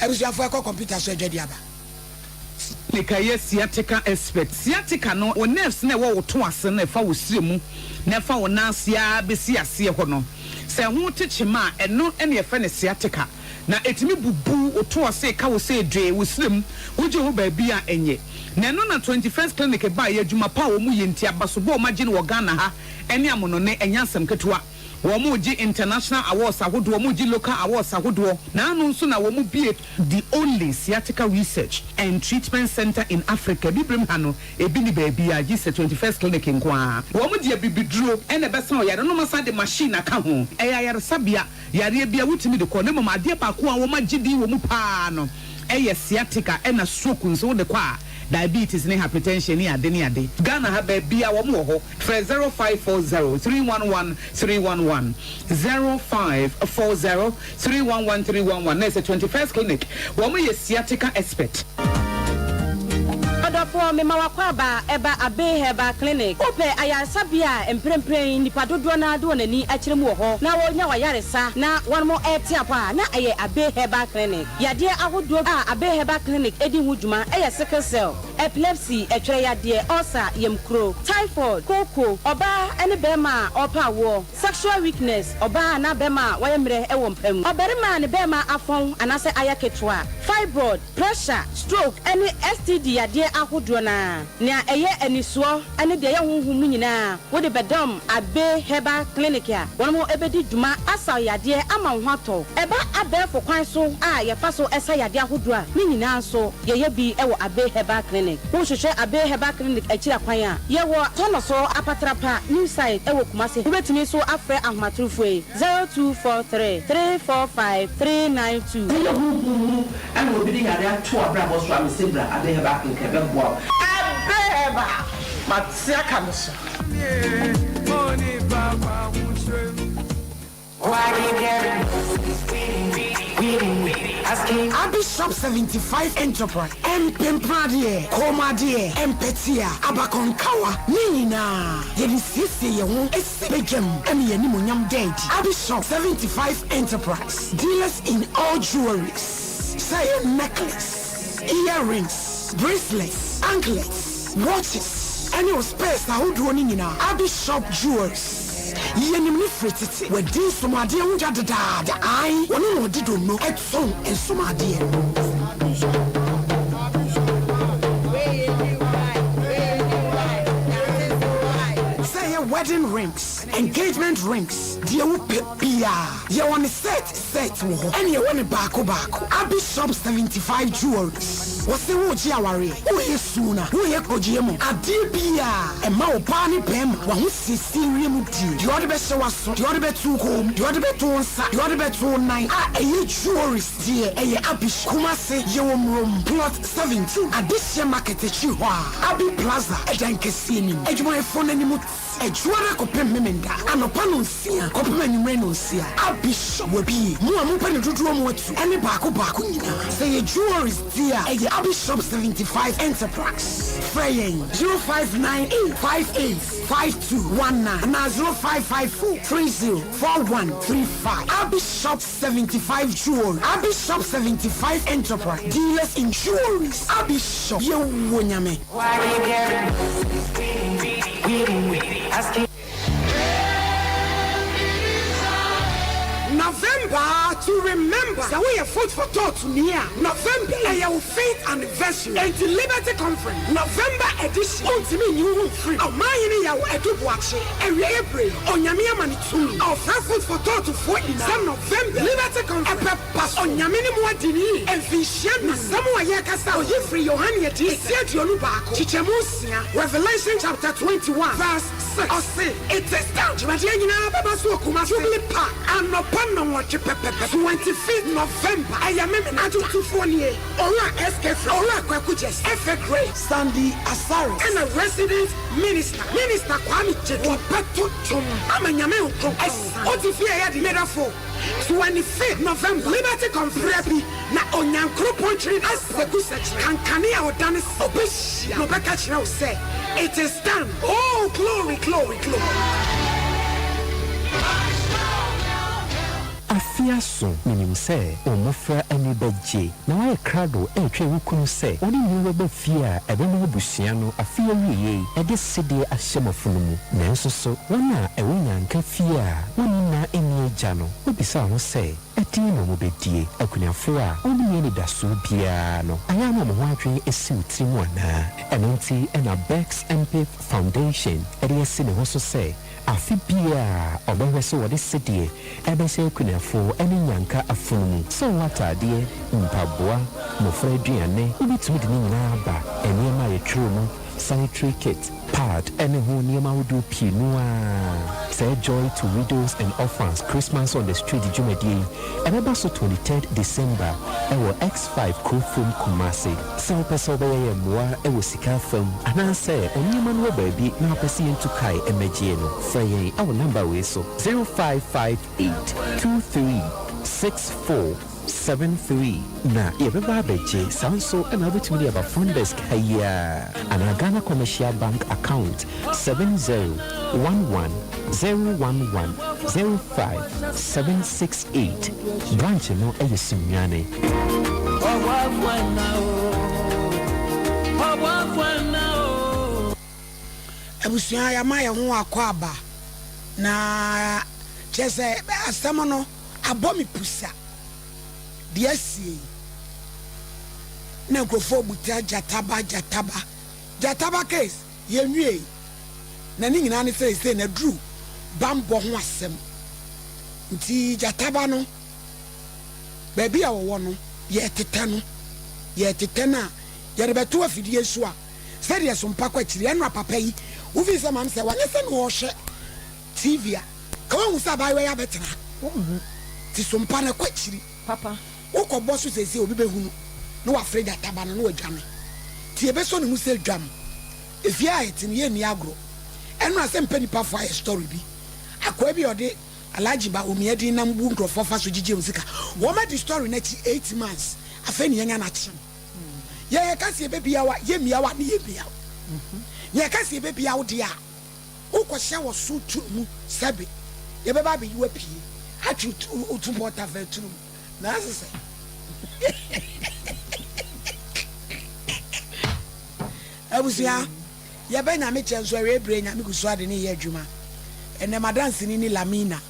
I was your computer surgery. Nika yes sciatica expert sciatica no o nerves na wo to ase na fa wo siremu na fa wo nansia besi ase ho no se ho techima eno ene ye fa ne sciatica na etimi bubu o to ase ka wo se dwe wo sirem wo je ho ba bia enye na no na 21st clinic ba ye adwuma pa wo mu ye ntia basobo o magine wo Ghana ha ene amono ne enyansam ketewa Womuji international awards ahodo womuji local awards ahodo na anu nso na womu the only sciatica research and treatment center in Africa bibrim hano ebi ni baby a gise 21st clinic nkwa womuji bibidro ene besa o yare no masa de machine aka ho yare sabia yare bia wutimi de ko ne mama de pa ko a womagidi womu pa no sciatica ena stroke nso de kwa diabetes ne hypertension ni ade Ghana ha ba bia wo mo ho 0540311311 0540311311 na 21st clinic wo mo sciatica expert for me mawakwaba eba abe heba clinic ope ayasabia emprempren nipa dodo na do nani akiremu ho na wonya wayaresa na won mo etiapa na aye abe heba clinic yade ahodo a abe heba clinic edi huduma eye sickle cell epilepsy etwere yade ulcer yemkro typhoid koko oba ene bema opa wo sexual weakness oba na bema wayemre ewo mpam oberima ne bema afon anase ayaketwa fibroid pressure stroke any STD yade ahodo na eye eniso ene de ye honhum nyina wo de bedam abe heba clinic a won mo ebedi dwuma asa yade ama ho ato eba abefo kwan so a ye fa so esa yade ahodo a ni nyina so ye bi ewo abe heba clinic wo hwehwe abe heba clinic akira kwan a ye wo tono so apatrapa new site ewo kumase wo betimi so afre ahomatrofo 0243 345 392 and we be yade ato abra bo so amesebra abe heba clinic ebe bo abeba matsiaka no money baba Abi Shop 75 Enterprise Empempradie Komadie Empetia Abakonkawa Nina Yedi sisi ye ho esibegem emi ye nimonyam dead Abi Shop 75 Enterprise dealers in all jewelries say necklace earrings bracelets anklets watches any space na hodo ni nyina Abi Shop jewelries yenim frititi we di somade unja dada ai wonu no di do no etson ensomade say wedding rings engagement rings dia wo pepia ye won set wo ho ene ye won baako Abi Shop 75 jewelries wose wo ji aware wo yesu na wo ye kojiemu adibia e ma wo pa ni pem wa ho sisi wiem di yo de be se waso yo de be tu kom yo de be tu nsa yo de be tu nine ye jewelries die ye Abi kuma se ye wo mrom plot 17 adisia market chi ho Abi plaza e dan kesi ni ejuma e fo nani mu ejuara ko pem memenda anopa no nsia ko pem anwure no nsia Abi Shop we bi mu amu pa ne dodo mu atu ene baako nyina say ye jewelries dia e Abi Shop 75 Enterprise Fraying 0598585219 na 0554304135 Abi Shop 75 Jewelry Abi Shop 75 Enterprise dealers in jewelries Abi Shop ye wonyame November But to remember, so we have food for thought near November, our faith anniversary, and the Liberty Conference, November edition. On to me, you free. Oh, my, I do watch it. And we April, on Yamia Manitou, our food for thought to 40 November, Liberty Conference, on Yamini Moadini, and Fishian, Samoa Yakasa, or Jeffrey Yohani, Yolubako, Chichemusia, Revelation chapter 21, verse 6. Or say, it is down to Majina Babasukuma, Jubilee Park, and no Pano, 25th November. I am in Atu Ora SK, Ora Kwakujas, F.A. Gray, Sandy Asaro, and a resident minister, Minister Kwame Cheto, Pato Chum, Amanyame, Otifia Yadi Medafo. 25th November, Liberty Conference, na Onyankro Pontry, as the Gusach, Kankania or Danis, Obish, Nobaka now say, it is done. Oh, glory, glory, glory. Afia so minim se omofra ani beje na wa krado e twa wukunu se oni ni be fia ebe no busua no afia wiye e de sede ahyemofo no mu nanso so wona e wonya nka fia woni na eni agya no obisa ho se eti no mo bedie akunyafo a oni ni da so bia no aya no mo ho atwe esi utiri mu ana enonti na Bex MP Foundation e de esi ne ho so se afibia obawese wode sedie ebese kunafo eni nyanka afunu so watade mpaboa mofra aduane obitumi de nyina aba enema ye twuru sanitary kit pad ene ho niema wodo pienu a say joy to widows and orphans Christmas on the street jumadi eneba so 23rd December ewo X5 Kofum Kumasi so person be ye moa ewo sika fam ana say oniema no baabi na pese entukai emegie no frey our number we so 0558236473 na yebeba beje sanso na betumi aba phone desk haya ana Ghana Commercial Bank account 701101105768 branch no eyesunyane Abusia ya maya ho akwaba na chese asamo no abomi pusa de sie na grofo buta jataba case yenwie na ni nyina ne say na dru bambo ho asem nti jataba no baby a wo no ye tete na ye de beto afidie so a said yes Sompa kwa chiri enu papa yi uvi se mam se wanye se no hwe TV a ka won sa bai we ya betena ti Sompa na kwa chiri papa ukọ so sese obi behunu no wa freda taba no wadwane ti ebe so no mu se dwam efia etin ye ni agro enu asem panipa fo aye story bi akwa bi ode alaji ba omiedi na mbu nkrofo fa so gige musika wo ma di story na chi 8 months afeni yenya na chi ye kasi ebebia wa ye miawa ni ye bia ye kasi ebebia wo dia ukọ hye wo so tu mu sabe ye beba be yiwa pie atu otu bota vetru na asese abusia ye be na me chenso we bre nya me gusu ade ni ye adwuma ene madansi ni Lamina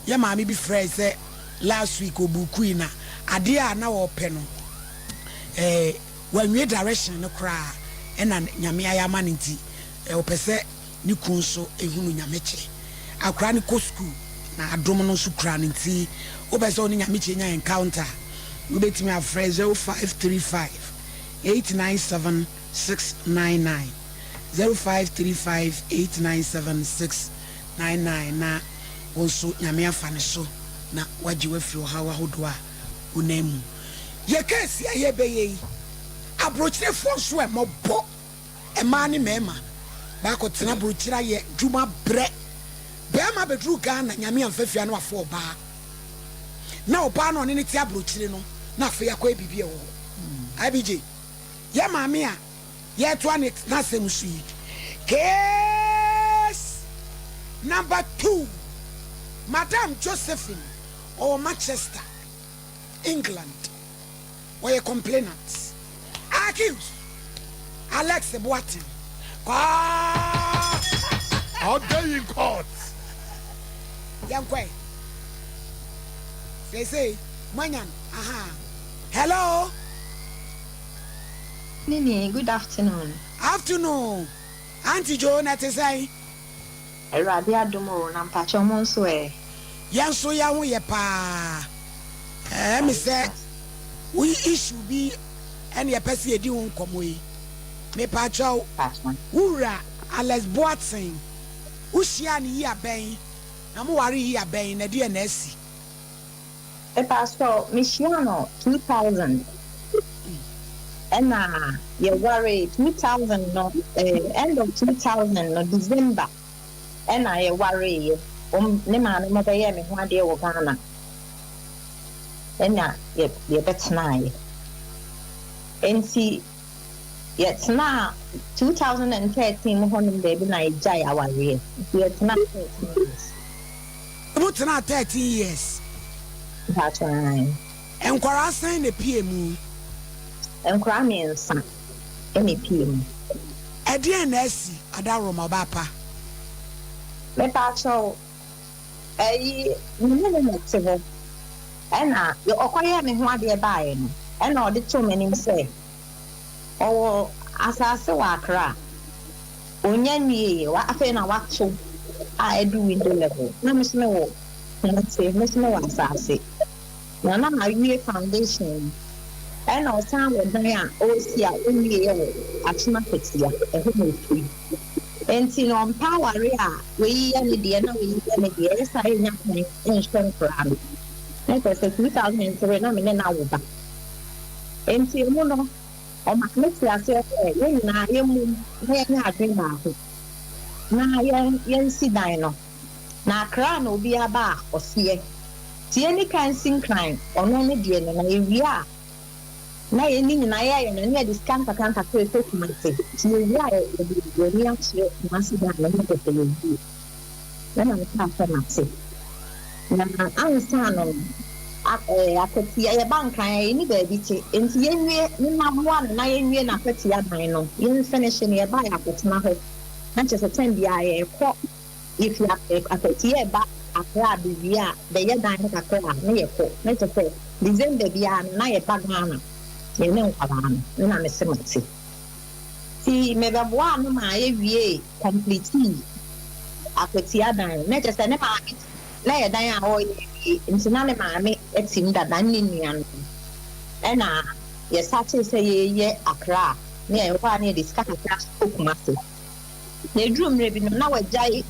ye ma me bi friend say last week obuku na ade a na wo pe no when we direction no kra ena nyame ayama nti opese ni kunso ehunu nyame che akra ni ko school na adom no so kra nti opese oni nyame che nya encounter we betimi afre 0535 897 699 0535 897 699 na also nyame afane so na waji wafiri hawa hodoa unemu ye kesi ayebeye abrochire fonso e mobo e ma ni mema ba ko tena abrochira ye dwuma bre be ma bedru Ghana nyame amfafia no afo ba na oba no ne ti abrochire no na afa yakwa bibie wo abije ye maame a ye to an na semsui case number 2 Madam Josephine or Manchester England where you complainants accused Alex Boatin. How dare you in court? Young quay say manyan aha hello Nini, good afternoon. Afternoon. Auntie Joe, na te say. Eradi adumo na mpacho mo nso e. Yan so ya wo ye pa. Me say we issue bi ene ye pese edi wo nkomo yi. Me pa cho. Wura Alex Boateng. Ushia ni yi aben. Na mo ware yi aben na de na asi. E pastor Michiano 2000. And you worry 2000 no end of 2000 no December. And I worry ne man mo be ye me ho ade wo Ghana. And ye bet na. And see yet na 2013 mo hono baby na ejai aware. Yet na 13 years. About na 13 years. That's right. And kwara sign the PMU. Nkra me nsa MEPM ede na asi adaro mabapa me pa cho nene metivo ena yo okoye me ho ade baaye no ena ode to manim se owo asase wa akra onya nwie wa afa na wato a edu window level na me sme wo na se me sme wa asase na na awie foundation and our time with Diane, Osia, only Achima Petia, a home free. And see on power, we any dear, no, we any dear, I am insurance for Abby. Let us say 2003 nominate now. And see, no, on my next year, when I am not dream about it. Now, yen see dino. Now, crown will be a bar or see. See any kind sing crime or no, dear, and we are. Na yeni na ya na ne discount kanta ko ko kumate ti ya e ni akire masi da na ne ko yi na na ta fa na se na ansa no akoti ya bank kan ni ba bi ti enti yenwie ni na mo na yenwie na akoti ya dan no yen finish ni e ba ya akoti na ho na che se ten bia ye ko if ya akoti ya ba akra bi bia be ya dan ka ko na ye ko na che se December bia na ye ba Ghana you know about na me semati ti me ba boa no ma ye wie complete akoti adan na just na ma na ye dan a o ye ntina ne ma me etim da dan ni nua no e na ye sate say ye akra na ye kwa na discuss akra kokumase na drum re bi no na wajai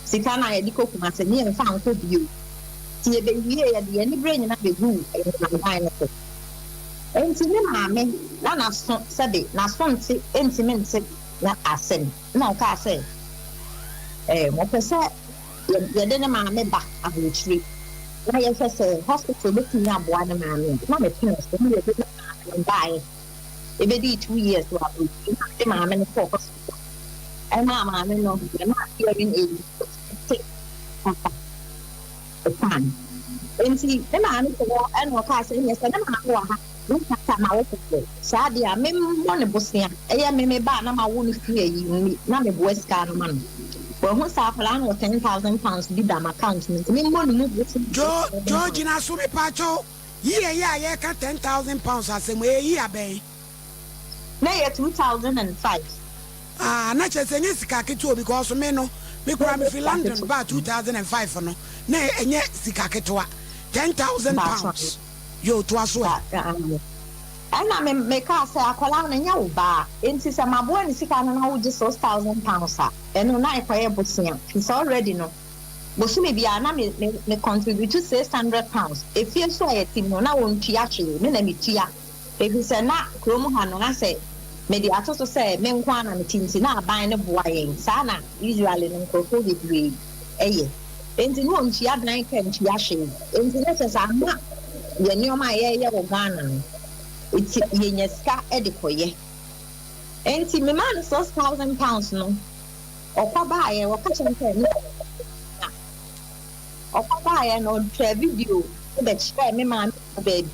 sika na ye di kokumase ni en fa nko bio ti ye be wie ye de ni brain na be gu e na dan no enti ne maame na so sebe na so nti enti me nti na asem na o ka say mo pese ye de ne maame ba abotire na ye say hospital be tin aboa ne maame na me pin so me ye be buy e be di 2 years to abotire na maame ne for hospital e na maame no ye na hearing aid take pan enti ne maame ko en o ka say yes na maame wa ha nta ma wo ko sa dia me mo ne bosia eya me ba na ma wo no fie yi na me bo eska no man bo hu sa fala no 10,000 pounds bi da ma account me mo no mo George na so me pa cho ye ye ka 10,000 pounds asem e yi aben na ye 2005 na che se nye sika keto because me no me kura me fi London ba 2005 no na enye sika keto 10,000 pounds yo to aso ana me ka say akola na nya wo ba enti se mabo ni sika na wo je 6,000 pounds eno na ikwaye bosia it's already no bosu me bia na me contribute to 600 pounds if you so ayetim no na won tua hwe me na me tua if you say na kromo ha no na say me di atoso say me nkwa na me tinti na aban ne boa yen sa na usually no nkofo bebre eye enti no won tua dan kan tua hwe enti na say sa ye ni o ma ye wo Ghana no iti ye nyeska edikoye enti me man 6,000 pounds no okwa ye wo ka chente ni okwa ye no try video be try me man baby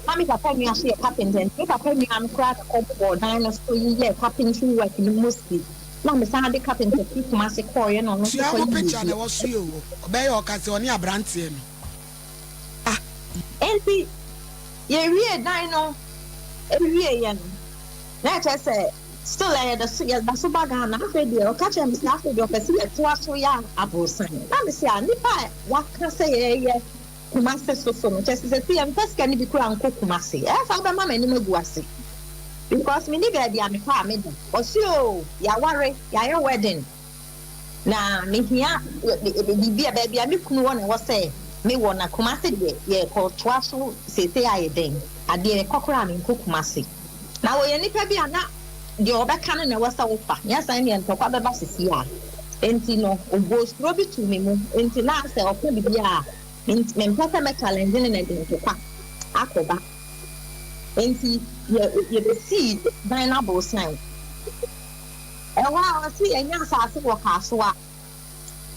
mami papa mi aso ye carpenter me papa mi am crack cupboard na so ye carpentry work ni mostly na me san de carpenter fi kuma se call no no so you picture na wo so yo obey o ka se oni abrante no enti ye wie dan no ewie ye no na che say still the so baga na afi de o catch am say afi de o pese ye to aso ya abosan na me say nipa wa ka say ye kumase so no che say ti am pese ni bi kura nko kumase e fa ba mama ni magu ase because me ni baby am pa me do o si o ya ware ya your wedding na me hia bi baby am kunu won e wo say me won na kumase de ye ko to aso say aye den ade e kokora me nko kumase na wo ye nipa bi ana de obeka no na wasa wofa nyasa ne ntokwa beba sisi a enti no ogo strobi to me mu enti na se okwa bibia me mpata me challenge ne na de ntokwa akoba enti ye be see dynable sign ewa o si enya asase wo kaso a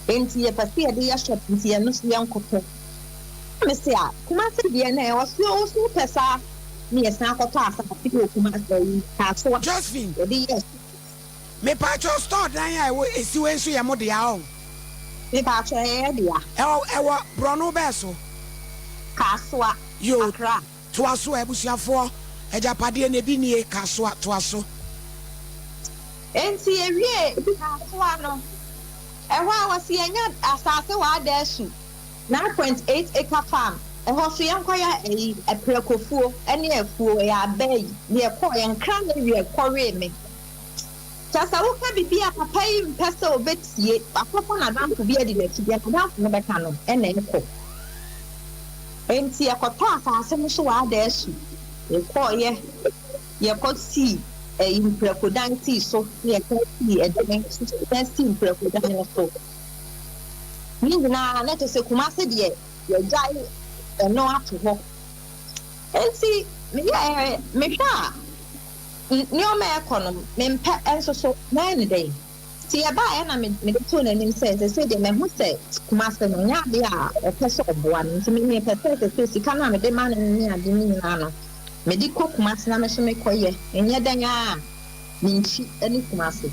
enti ye pese ye de ye shop enti ye no so ye nkoto me se a kuma se de na e wo so pesa ni esa akoto asa ti ko kuma se kaso Josephine yes me pa cho store dan ya we esiwe nso ye mo de ya o me pa cho e de ya ewo brono beso kaso yo akra to aso ebusuafo ejapade na bi nie kaso to aso enti ewie kaso no ewa wasi enya asase wa dasu 9.8 acre farm eho so yankwaya eprekofuo ene afuo ya abai ne ekọ yankra na wie ekọre me tasa wo ka bibia papa yi mpesa obetie akọkọ na danfo bi edi na tibia na danfo no beka no ene ekọ enti ekọtọ asase no so wa dasu ekọ ye kọsi imprekodan ti so ne ekọsi edeme so imprekodan no so ni na na tese kumase de ye jai no ato ho enti me hwa ni o me ekonom me mpa enso so na ne dey ti e ba e na me de to na nim say de me hu say kumase no nya de a o pese oboa no nti me pese se sika na me de ma ni ade ni na no me di ko kumase na me so me koye enye danya ni nchi ani kumase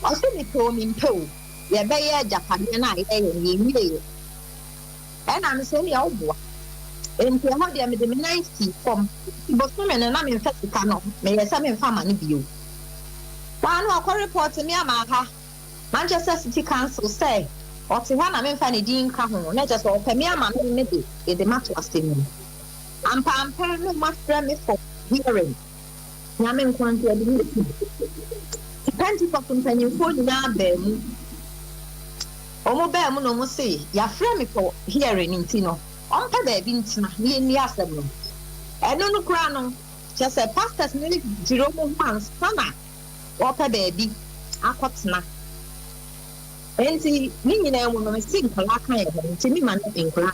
o se me to mi mpo ye be ye japade na ye ye ni na me se ni ya oboa enti ho de me de 90 form boso me na me mfa sika no me yesa me mfa ma ne bio wa no akọ report me ama ha Manchester City Council say o ti ha na me mfa ne din ka ho na just o pe me ama me de e de mato asemi ampa no ma fra me for hearing na me nkwanti e de ni depends for companyfo na ba mu omo ba mu no mo say ya fra me for hearing nti no onka baby ntina ni asem no eno no kura no just a pastors ni jiro mo once sana opa baby akotena enti ni nyina mu no si nkola kan e nti mi man nkola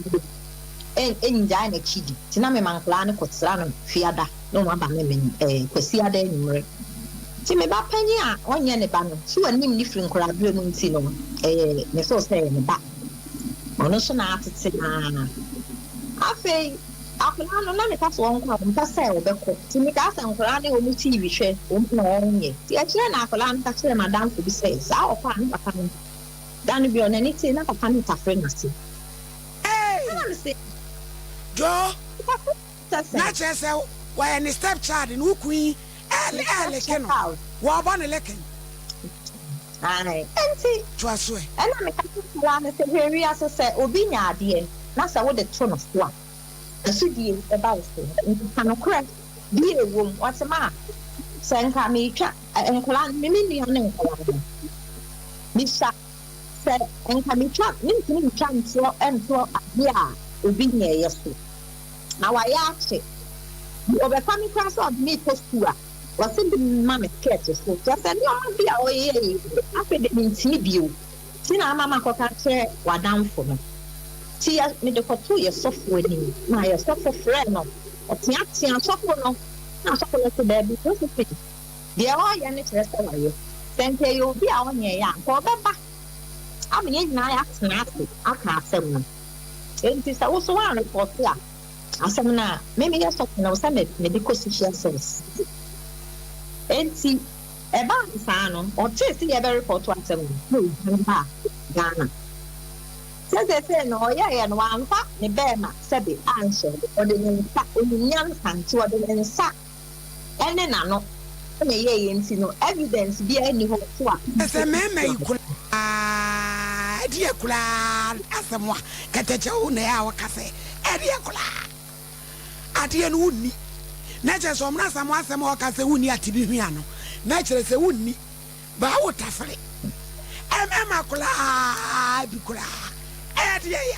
enja na chidi tina me man nkola ne kotira no fiada no ma ba me kwasi ada enumre ti me ba panyi a onye ne ba no so anim ni firi nkola bere mu nti no ne so say ne ba ono so na atete na afei akula no na me ka so onko ampa sai obeko ti me ka san akula ne omu TV hwe omu na onye ti a kire na akula no ka kire madam ko bi sai sa okwa no papa no dan bi ona ni ti na papa no ta friend nasi na me say jo na chese why any step child in ukui ele keno wa ba ne leken ai enti twaso e na me ka kula na se hweri aso se obi nya ade na sa wo de to no so a asudie e ba wo nti correct bi ewom watema senka me twa enkola me ni ne enkola mi sa se enka me twa ni twa nto ade a obi nya yeso na wa ya che obeka mi kwa so me to school a wase bi ma me skirt so just any on bi a oye afi de ntini bio ti na mama ko ka che wadamfo no ti me de ko to ye software ni na ye software friend no o ti software no na software to there bi so fit de o ye ne chere so wayo sente yo bi a onye ya ko beba am ye na ya snap aka asem no enti sa wo so wa report ya asem na me ya software no sa me de ko social service enti eba nsa no o che si ye be report asem no ba Ghana Say no, yeah, and one fact, the bear, said the answer, or the young and to the sack. And then I know, no evidence be any hope to as a man may dear Kula, as a moi, Catacho, our cafe, Edia Kula. Adian wouldn't. Nature so much some more case wouldn't yet to be piano. Nature is a wouldn't, but I would have it. Emma Kula, Bicula, Edia.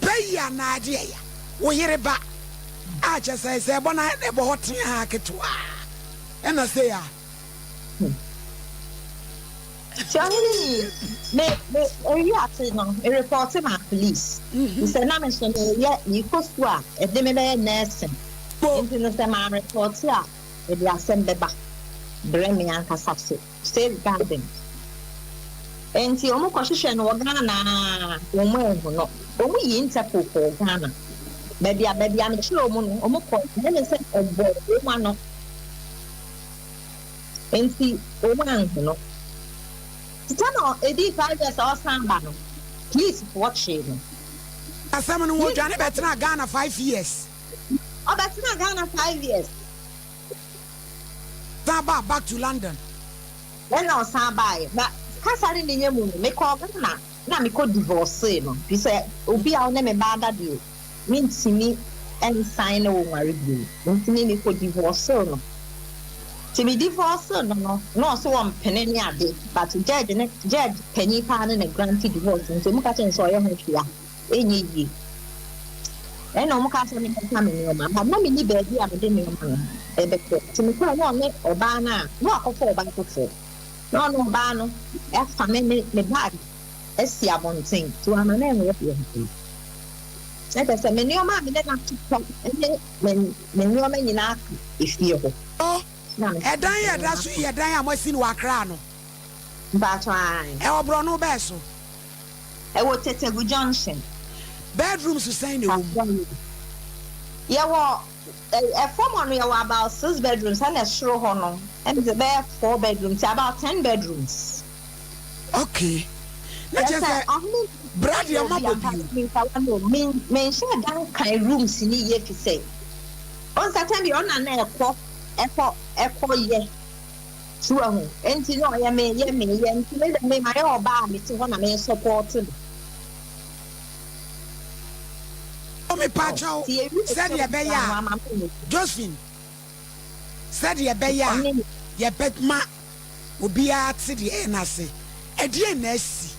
Paya Nadia, we hear it back. I just say, one I never hot to and I say, a report to my police. He said, I'm yet you could swap a dimmer nursing. Into the semi reports here, if you are sent back, Bremy and Cassaxi, State Garden. And the Omo Constitution or Ghana, no, only interpol for Ghana. Baby, I'm sure Omo, then is a boy, one. And see, one, no. Tano, Eddie 5 years or somebody. Please watch him. As someone who would better Ghana 5 years. Oh, that's not Ghana 5 years. Samba back to London. Then I'll stand by. But Cassari in your moon, make all Ghana. Now, me could divorce him. He said, Ubi, I'll never bad you. Means to me and sign over my review. Don't me could divorce him. To be divorced, no, so I'm penny a day, but judge penny pan and a granted divorce, and so much and so I am here. Any ye. And no more coming in your man, but no mini baby, I'm a dinner man. To me, put one neck or banner, walk of 4 by 4. No, banner, after me bad. See, I won't sing to a man with you. Let us say, when your mammy then have to talk, and then your man in act if you. A dia that's why I must in Wakrano. But I Bruno Besso. I will take a good Johnson. Bedrooms to say no. Yeah, well, a former about 6 bedrooms and a straw honor, and the bare 4 bedrooms, about 10 bedrooms. Okay. Brad, your mother mention down kind rooms in the year to say. On Saturday, on an airport. Echo ye. True, and you know, I may, and me my own baby to one I may support him. Oh, me Pacho, said ye beya, Josephine, said ye beya, ye bet ma, will be at city, and I say, a dear Nessie,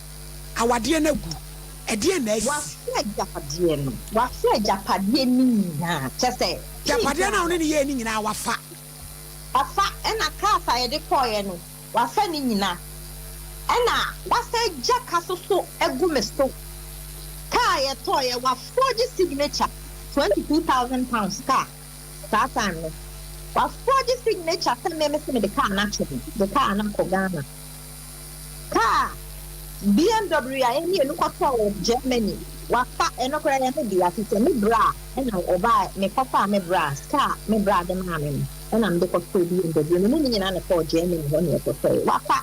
our dear Nagu, a dear Nessie. What's a Japadian? Just say, Japadian only in our fat. Afa ena car fire de koye no wa fa ni nyina ena wa say jaka so egu mesto car ye toye wa forge signature £22,000 car that time no wa forge signature say me the car naturally the car na ko Ghana car BMW ya eni enu ko Germany wa fa eno kora ya me dia tete me bra ena oba me papa me bra car me bra de mame and I'm the custody in the beginning and for Germany 1 year to say, Wapa,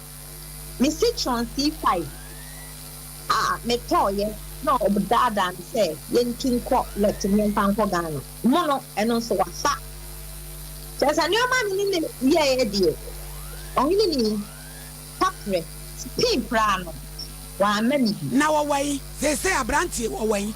Miss C5. Me toy, no, but dad and say, Yanking crop left me and found for Ghana. Mono and also a fat. There's a new man in the year, dear. Only Capre, Pin Prano. Why many now away, they say a brandy away.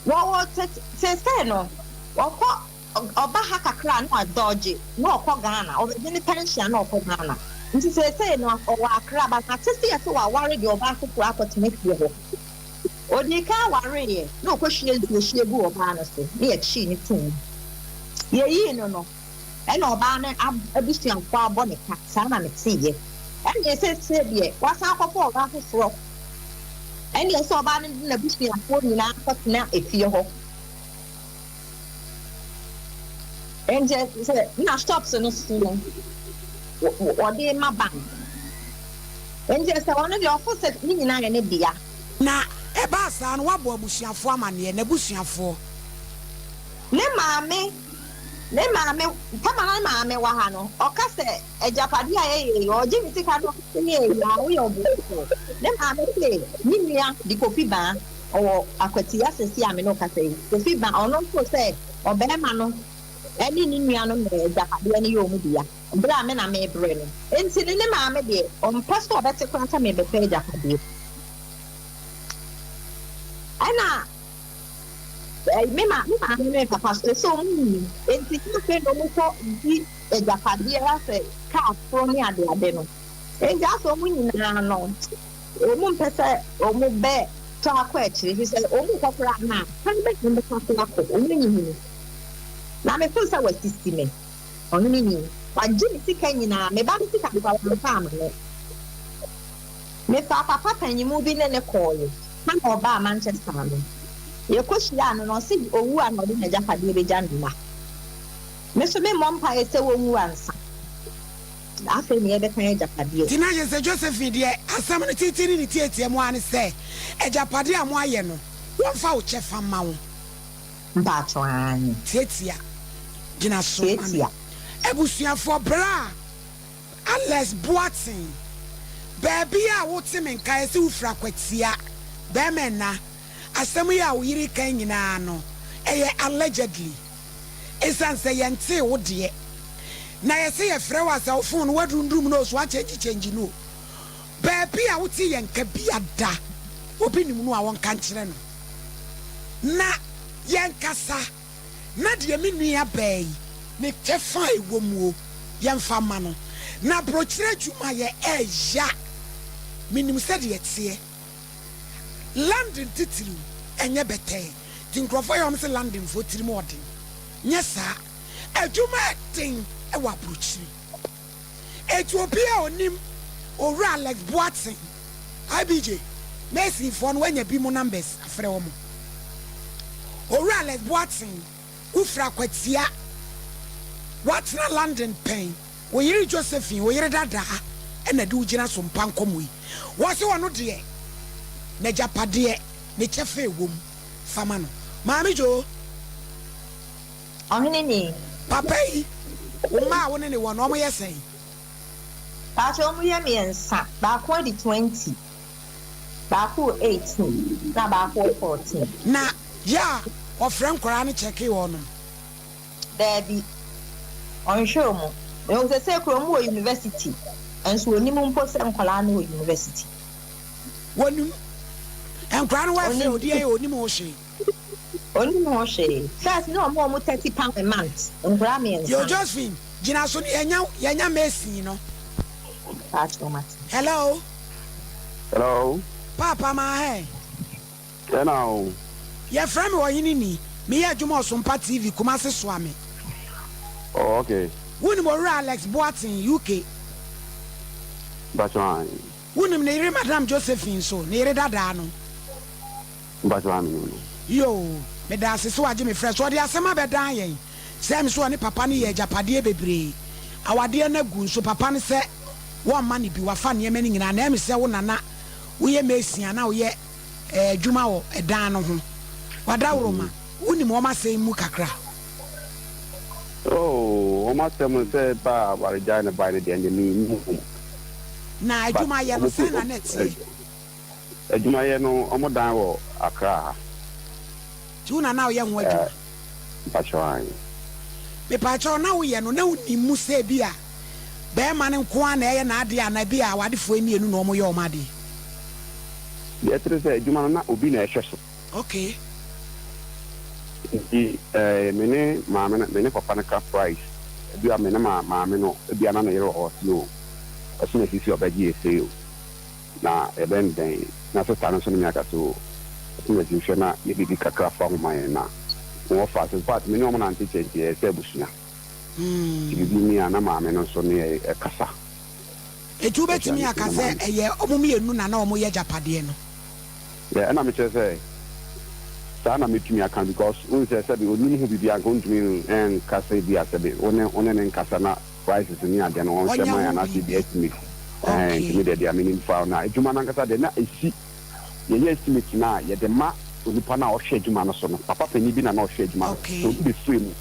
What says no? What? Oba haka kra no adodge no okọ Ghana o be ni pension no okọ Ghana nti say no o wa kra ba na tese ye so wa ware de oba akọ akọ make ye ho o di ka ware ye no okọ hwie nti hwie gu oba na so ne ye chi ni tun ye yi no e na oba na abusuan kwa abo ne ka sa na me ti ye e ye say bi wa sa akọ fo oba foforo e ye so oba na abusuan fo ni na akọ na efie ho. And just now stops in the school or they my bank. And just one of the officers, meaning I need dear. Now, a bass and what Bushian for money and a Bushian for. Ne, mammy, ne maame kama na maame wa ha no okase ejapade aye o ji mi sika no ye ya wo yo bo ne maame se ni nua di kofi ba o akwati asesi ame no kase kofi ba ono so se obema no eni ni nua no me ejapade ani yo mu dia bra me na me bre no enti ne maame de o mpaso obete kwa ta me be pe ejapade ana me papa so mu enti ke no mu ko di ejapade ra se ka fro ni ade no enti aso mu nyina no o mu mpese o mu be to akwa akire he say o mu kokora na kan be kan be kokora ko o mu nyini na me feel say we system o ni ni wa ji sika nyina me ba sika bi kwa fa ma ne me papa panyimu bi ne call man oba Manchester no ye koshia no si owu anode na japade be janduma me so me mompa ye se owu ansa afa ni e be kan japade tina ye se Josephine de asam no titiri ni tietie mo ane se e japade amo aye no won fa wo chefa ma wo mba to an tietia gina so tietia ebusuafo bra Alex Boatin baby a wo timen kai se ufra kwatia be mena asem ya wo yiri kan nyina no eye allegedly esanse yente wo de na yese ye frɛ wa sa phone wadundum no so change no baby a wo ti yenka bia da obi nim no a won kan kire no na yenkasa na de me nua bai ne tefa ewo mu yemfa ma no na brochire djuma ye eya minim se de yetie London titiri enye bete tinkrofo yom se London fo tiri mo odin nyesa adwuma tin e wa brochiri Ethiopia onim owura Alex Boatin IBJ Messi fo no wanya bi mo numbers afre wo mo owura Alex Boatin ufra kwatia what's na London pain wo yiri Josephine wo yiri dada ena de ugina Sompa Nkomo yi wo se wono de na japade ne chefe ewom fama no maami jo ohene ni papa yi o ma wo ne ne wo no mo yesen pa so mu ye miensa ba ko di 20 ba ko 18 na ba ko 14 na ya o friend kwara ne cheke wo no Daddy on show mo e o se kro mo university enso oni mo mpo se nkwala na university wonu enkwara wa fe odi e oni mo hye first no mo 30 pound a month nkwara me ensa yo Josephine gina so ni yenya Messi no hello papa ma he hello ye friend me wo yini ni me ya adwuma Sompa TV kuma se so ame. Oh, okay. Wuni mo Alex Boatin UK. That's right. Wuni me ire Madam Josephine so, ne ire dada no. That's right. Yo, me da se so age me fresh. So de asema be dan yen. Se me so ne papa ne ye japade bebre. Awade na gu so papa ne se wo ma ne bi wa fa ne mani nyina na me se wo nana wo ye mesia na wo ye adwuma wo edan no ho. Wada woroma. Wuni mo ma se mu kakra. Oh, o ma se mo se ba warija na ba ne de ni na adwuma ye no se na net. Adwuma ye no o mo dan wo Accra. Tuna na wo ye ho adwuma. Pachwan. Me pacho na wo ye no na woni mu se bi a be ma ne nko a na ye na ade ana bi a wade fo emienu no mo ye o ma de. Ye tre se adwuma na obi na ehwe so. Okay. Mene papa na ka price ebi a mene maame no ebi ana na yero osno osno sisi obaji eseo na eben den na so tano so me aka so osno sisi na ye bibi kakra fa mo man na wo fa so part mene o na anti change e se busua bibi mi ana maame no so ne e kasa etu betimi aka se eye omumienu na na omo ye japade no yeah na me say sana metumi aka because we say be oni hu bibia go ntumi en kasa bi asabe one ne nkasa na prices ni ade no on say man na see the estimate ntumi de dia minim fa na ejuma na nkasa de na esi ye estimate na ye de ma onipa na o hwe ejuma no so no papa pani bi na o hwe ejuma so be free mu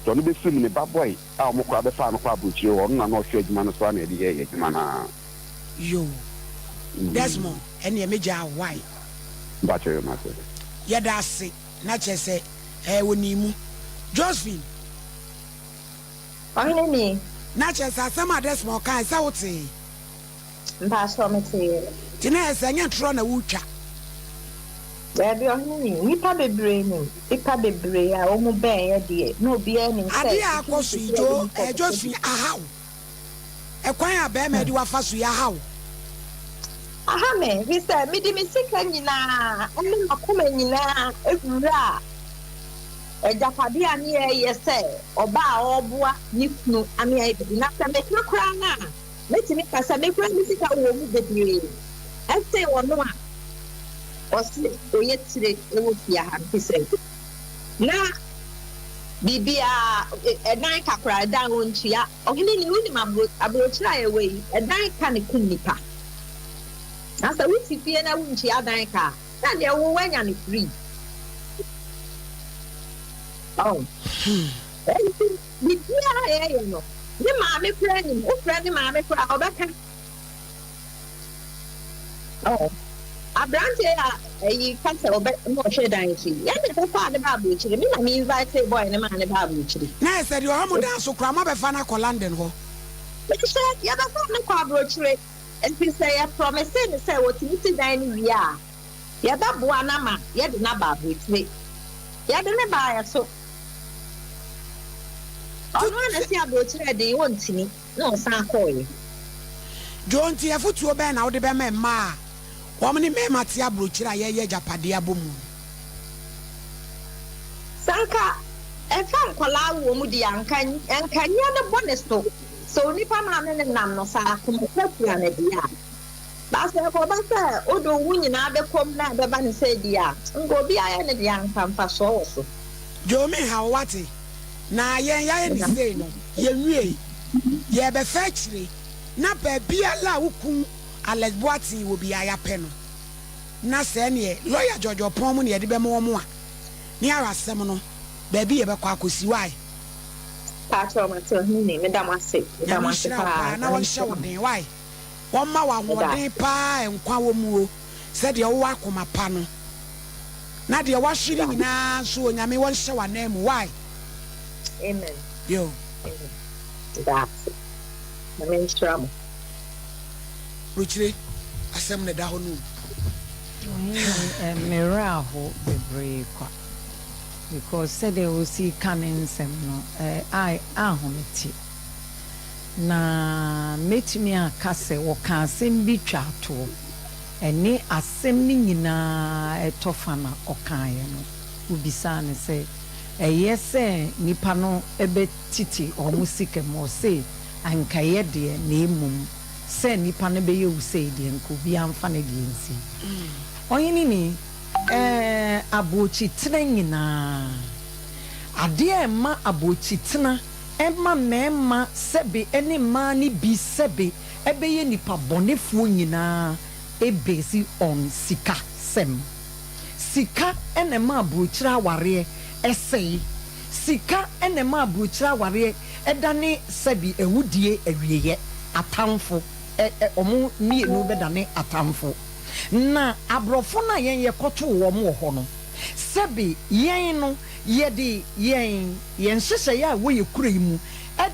so no be film ne bad boy a mo kwa be fa no kwa buchi o no na no hwe adwuma no so na edi ye adwuma na yo Desmond ene e meja why ba chere ma se ye da se na che se woni mu Josephine ɔhene ni na che se asema Desmond kan sa wote mba so mete tina ese nya tro na wutwa Baby, nipa bebre ni nipa bebre a omu ben ye de no bi e ni say ade akoso ijo Josephine ahaw ekwan a be ma di wafa so ya haw aha me we say me di me sika nyina ɔmo akoma nyina ewura ejapade ani ye say oba a oboa ni kunu ani e bi na say me kura na me ti me kasa me kura me sika wo mu bebre e say wono a osi oye tire ewo fia ha pese na bibia edan kakra dan wontua ohini ni wuni abrochira ye we edan ka ne kunnipa asa wuti fie na wuntua dan ka na de wo wanya ne free oh bibia ye no ni ma me kura ni o kura ni ma me kura obaka oh Abrante a cancer or more shed dancing. Yes, the father babu chili. Me, I mean, invite a boy and a man a babu chili. Na said you are more than so crama befana ko London ho. But you said, you have a family quabro tree. And you say, I promise to say what you see dining we are. Ya da buanama, yet na babu tree. Ya didn't buy us so. I want to see a boat ready, won't see. No, San Coy. Don't you have foot to obey now the Bema ma. Wamani me matia brochira ye japade abomu Sanka efa nkwala wo mu di ankanya na bonus so nipa ma ne nam no sa komopua na dia ba se ko ba se odo wunyi na be kom na be ba ne se dia ngo bi aya ne dia ankamfa so jo me ha wate na ye ni sei no ye wie ye be fa chire na ba bia la wukun Alex Boati will be aya peno. Na sene lawyer George Opomu ne de be mo mo a. Ni ara semno baby e be kwa kosi why. Pacho ma to ni me da ma se pa na won hye den why. Won ma wa hoden pa enkwa wo mu o. Se de wo akoma pa no. Na de wo hwiri nyina so onyame won hye wa na mu why. Amen. Yo. That. Na me nshram. Ruchire asem ne da ho no meraho bebre kwa because said they will see canon sem no I ahometi na metimi akase wo ka asem bi twa to ene asem ni nyina etofa na okaye no ubisa ne se yese nipa no ebetiti omusike mo se ankaye de na emum se nipa ne be ye usay de nko bi amfa ne de nsi oyini ni abochi tena nyina ade ma abochi tena ma mema sebe ene ma ni bi sebe ebe ye nipa bonefuo nyina ebesi on sika sem sika ene ma abochira ware esei sika ene ma abochira ware edane sebi ewudie awieye atamfo omu mienu bedane atamfo na abrofo na yen yekoto wo mo ho no sebi yen no yedi yen hyehyɛ ya wo ye kura mu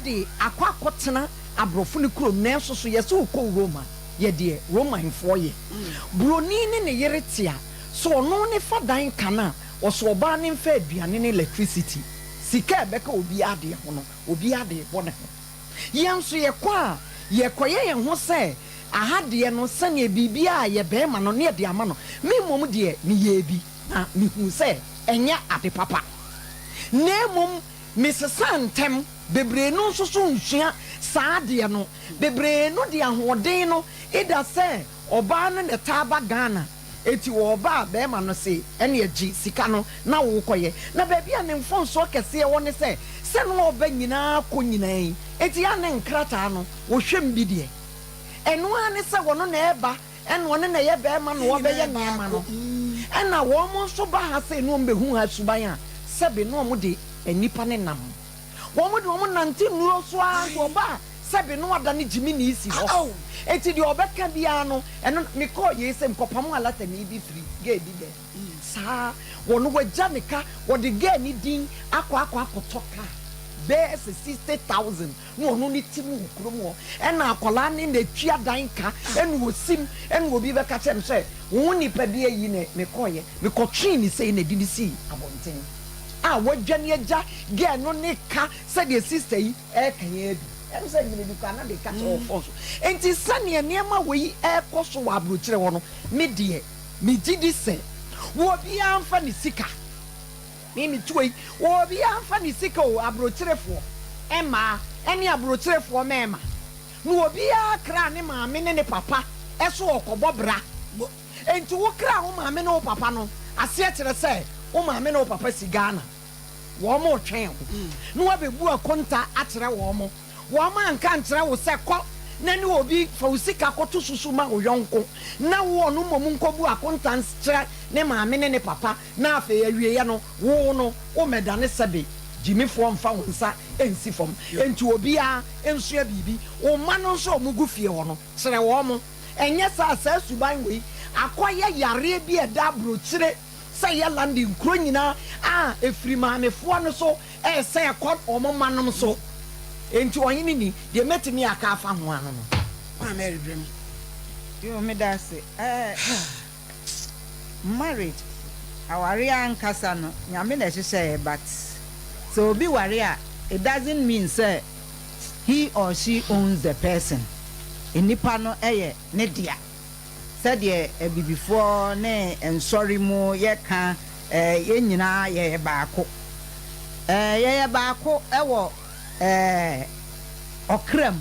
de akwakotena abrofo ne kuro na so so yesi ukọ Roma yedi Roman fo ye broni ne ne yeretia so no ne fadan kana oso oba ne mfa aduane ne electricity sika ebeka obi ade ho no obi ade bo ne ho yen so ye kwa ye koye yen ho se ahade no sane bibia ye bema no ne de ama no memom de ne ye bi na mehu se enya ade papa nemom mesesa ntem bebre no so so nhua saade no bebre no de ahoden no ida se oba no ne taba Ghana eti wo ba bema no se ene agi sika no na wo koye na bebia ne mfonso kese woni se no oba nyina ko nyina eti ya ne nkrata no wo hwem bi de eno ane se wono na eba eno ne na ye bema no wo be ye nema no ena wo mo so ba ha se no mbehu ha suban a sebe no mo de enipa ne nam wɔn de wɔn nante nuro so a wɔba sɛbi no ada ne gyimi ne isi hɔ eti deɛ ɔbɛka biara no ɛno mekɔɔ yɛ sɛ nkɔpam alata ne bi firi gɛɛ bi dɛ saa wɔn wɔgya ne ka wɔde gɛɛ ne din akɔtɔ kaa bɛɛ sɛ 60,000 na ɔno ne ti mu wɔ kurom hɔ ɛna akwadaa ne na etua dan ka ɛna osim ɛna obi bɛka kyɛn no sɛ wɔn nipa bi ayi na mekɔɔyɛ mekɔtwee ne sɛ na di ne si abɔnten a wɔdwa ne agya gɛɛ no ne ka sɛdeɛ sista yi ɛɛka yɛ adu ɛmu sɛ nyina bi kɔ ana de ka kyerɛ ɔfɔ so nti sɛnea nneɛma wɔ yi ɛɛkɔ so wɔ aburokyerɛ hɔ no me deɛ me gyi di sɛ wɔ biara nfa ne sika mimi tuoi wo bia amfa ne sika o abrokyerefoɔ ɛma ɛne abrokyerefoɔ mɛma no wo bia kra ne maame ne papa ɛso ɔkɔbɔ bra enti wo kra wo maame ne wo papa no ase kyerɛ sɛ wo maame ne wo papa si Ghana wo mo twɛn ho no wa bebu akonta akyerɛ wo mo anka nkyerɛ wo sɛ kɔ na ne obi fa wo sika kɔto susu ma wo yɔnko na wo no mom nkɔbu akonta kyerɛ ne maame ne papa na afei awie ya no wo no wo medane sɛbe gyimifoɔ mfa wo nsa ensi fam enti obia ensua bibi wo ma no nso omugu fie hɔ no kyerɛ wo mo ɛnyɛ saa suban wei akɔyɛ yare bi ɛda brokyire sɛ yɛ landi nkuro nyinaa a efiri maamefoɔ no so ɛsɛ ɛkɔ ɔmo manom so enti ɔhene ni deɛ metimi aka afa ho ano no wa Mary Brim yo me da se marriage aware ankasa no nyame na hyehyɛ but so obi ware a it doesn't mean say he or she owns the person enipa no ɛyɛ ne dia sɛdeɛ ebibifoɔ ne ensɔre mu yɛka yɛn nyinaa yɛyɛ baako yɛyɛ baako ɛwɔ okram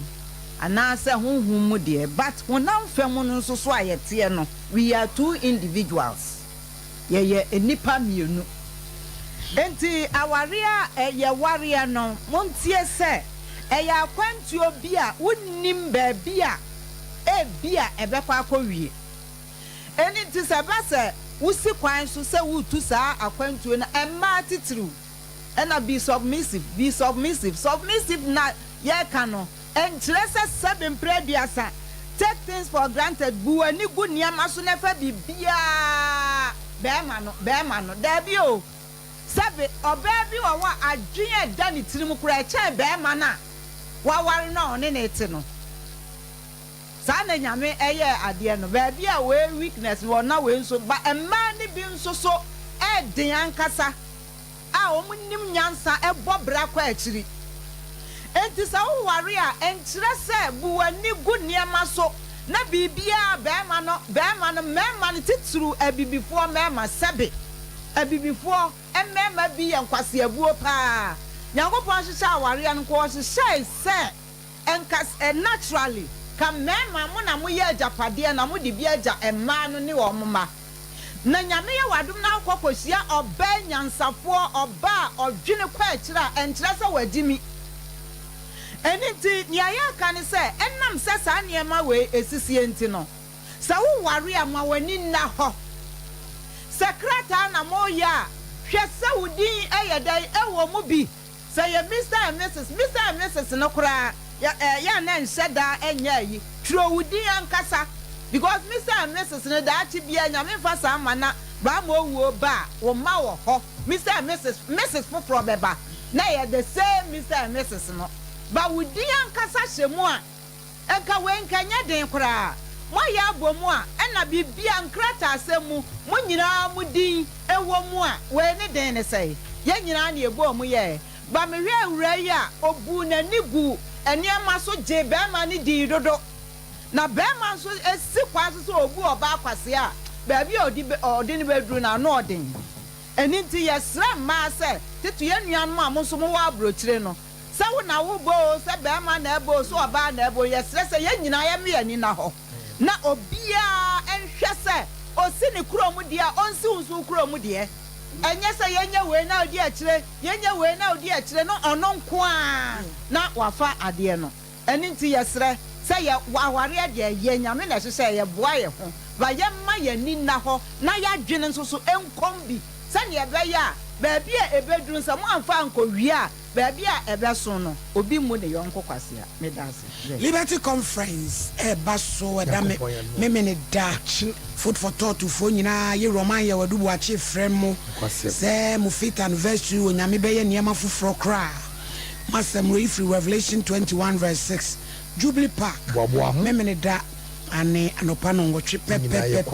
anase honhum mu de but wonam fam no nso so ayete no we are two individuals ye enipa mienu enti awarea ye warea no montie se eya akwantuo bi a wonnim ba bia ebia ebekwa akɔwie eni ti se ba se wusi kwan so se wutu saa akwantuo na emma titru ena be submissive na ye kano enkyerɛ sɛ sɛbe mprɛduasa take things for granted bu ani gu nneɛma so na fa bibia bɛɛma no dabi o sɛbe ɔbaa bi wɔ hɔ adwene da ne tirim kora kyɛ bɛɛma na waware na ɔne ne te no saa na nyame ɛyɛ adeɛ no baabi a we weakness wɔ na we nso ba mmaa ne bi nso so ɛden ankasa a wɔn nim nyansa ɛbɔ bra kɔ akyiri enti sa wo ware a enkyerɛ sɛ buwani gu nneɛma so na bibia bɛɛma no mɛɛma no tituru abibifoɔ mɛɛma sɛbe abibifoɔ mɛɛma bi yɛ nkwaseabuo paa nyankopɔn hyehyɛ aware no kɔ hyehyɛ sɛ enkas naturally ka mɛɛma mo na mo yɛ agyapadeɛ na mo de bi agya mmaa no ne wɔn mma na nyame yɛ wadom na akɔkɔhyia ɔbaa nyansafoɔ ɔbaa ɔdwene kɔ akyire a enkyerɛ sɛ wagimi eniti niaya ka ne sɛ enam sɛ saa nneɛma wei esisie nti no sɛ wo ware a ma wani nna hɔ secretary na mo ya hwɛ sɛ wodin ɛyɛ dai ɛwɔ mu bi sɛ yɛ Mr. and Mrs. no koraa ya na nhyɛ da ɛnyɛ yi tro wodin ankasa because Mr. and Mrs. no da akyi bia nyame fa saa ma na ba ma owuo ba wo ma wɔ hɔ Mr. and Mrs. foforɔ bɛba na yɛ the same Mr. and Mrs. no ba wudi ankasa hyemu a enka we nka nya den kora mo ya abomu a na bibia nkrata asemu mo nyina mo din ewo mu a we ne den ne sei ye nyina na ebo mu ye ba me hwe awura yi a obu na nigu eniema so je be ma ne di dodo na be ma so esi kwa so obu oba akwase a ba bi odi ne bedru na no odin eni nti yesra ma se titu ye nuan mo a mo so mo wa abrochire no sawo na wo bo se bɛɛma na ebo so ɔbaa na ebo yɛsrɛ sɛ yɛn nyinaa yɛ me ani na hɔ na obia enhwɛ sɛ osi ne kuro mu deɛ onsi unsu kuro mu deɛ ɛnyɛ sɛ yɛnyɛ wei na odi akyire no ɔno nko a na wafa adeɛ no ɛne nti yɛsrɛ sɛ yɛ waware deɛ yɛ nyame na hyehyɛ yɛ boa yɛ ho ba yɛmma yɛ ani na hɔ na yɛadwene nso so enkɔm bi sɛ ne yɛbɛyɛ a baabi a ebeduru nsɛ mo amfa nkɔwie a Baby a ebe so no obi mu ne yonko kwase a me dance Liberty Conference baso da me ne da food for thought to phone nyina ye roman ye wadu buache friend mo say mu fit anniversary onyame be ye niam fufro kra masem free Revelation 21 verse 6 Jubilee Park me ne da ane anopa no ngotwe pepe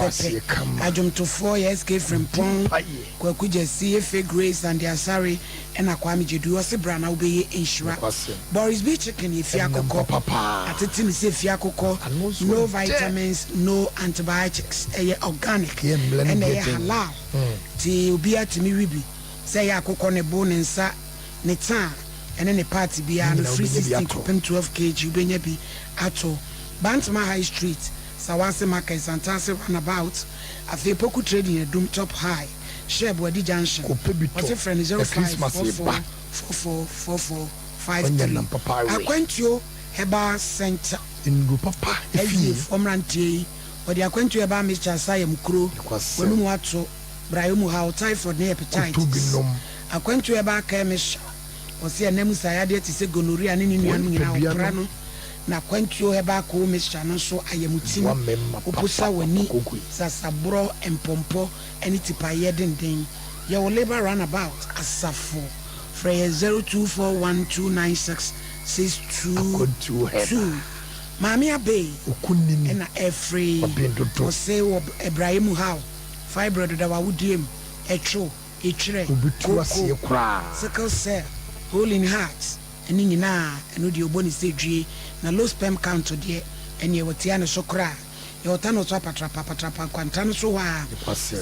ajum to 4 years came from pon kwaku jesi efe Grace and their sorry and akwami jedu ose bra na obe insura Boris B chicken if ya kokko atete mi se fia kokko no vitamins no antibiotics organic and halal ti obi atimi wibi say ya kokko ne bo ne nsa ne tan ene ne party bia no free 16 12 kg ubenya bi ato Bantama High Street, Sawase Market, Santase Runabout, Afepoku Trading, Doom Top High, Shebwadi Junction. What's your friend? 0544444453. Aquentio Heba Center in Gupapa. Fomranti, or the Aquentio Heba Mr. Sayam Crew, Wenuato, Brayumu How, Typhoid, Hepatitis. Aquentio Heba Kemish, or see a name Sayadi to say gonorrhea and in Prano. Na kwentio heba ko Mr. no so ayamutim opusa wani sasabro empompo eni tipaye denden ye wo labor runabout asafo frey 0241296622 mami abe okunini na every o say wo Ibrahim how fibroid da wa wudiem etro etire obutuase kra sickle cell hole in heart eni nyina eno de oboni sedwie na low sperm count de eni wotia ne sokra ye wotano so patrapa kwantano so wa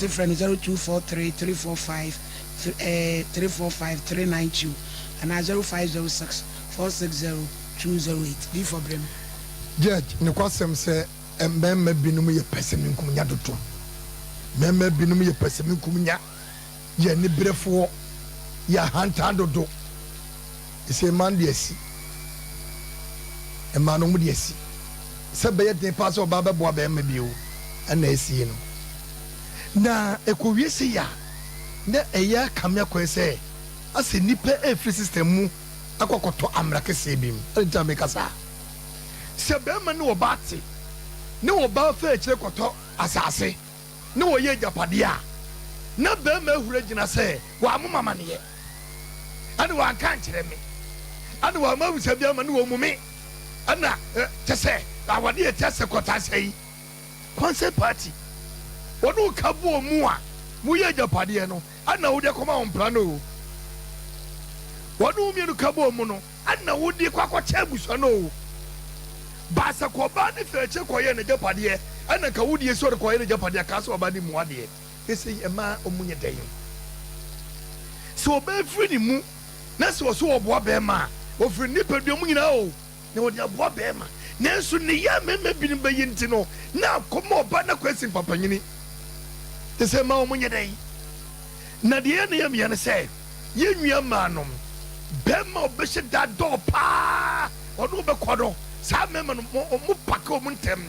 different 0243345345 and 0506460208 before brem judge ne kwasem se embemma binum ye pesemi nkumnya doto memma binum ye pesemi nkumnya ye ne brefo ya hanta dodo ise man de asi e manu mu de asi se be ye den pass oba be bo be ma bio na asi no na ekowie se ya na eya kamya ko se ase nipa e free system mu akokoto amra kese bim enta me kasa se be ma ne oba ate ne oba fa ekire koto asase ne wo ye japade a na be ma ehura gina se wa mama ne ye ade wa kan kire me ade wa ma busa bia ma ne wo mumi ana tese awade e tese kota sei concept party wono kabo mu a mu ye japade no ana wo de koma on plano wono mi no kabo mu no ana wo de kwakwacha buso no ba sa ko ba ne feche ko ye ne japade ana ka wo de so ko ye ne japade ka so ba ni mu ade ese e ma omunye den so ba free ni mu na so so obo ba ma o free ni pedum nyina o na wo de obo ba ma na so ne ya mema bi ni ba yinti no na komo ba na kwesi papa nyini ese ma omunye den na de ne yam ya ne se ye nwia ma nom be ma obehye da do pa ono be kodo sa mema no mo paka o muntem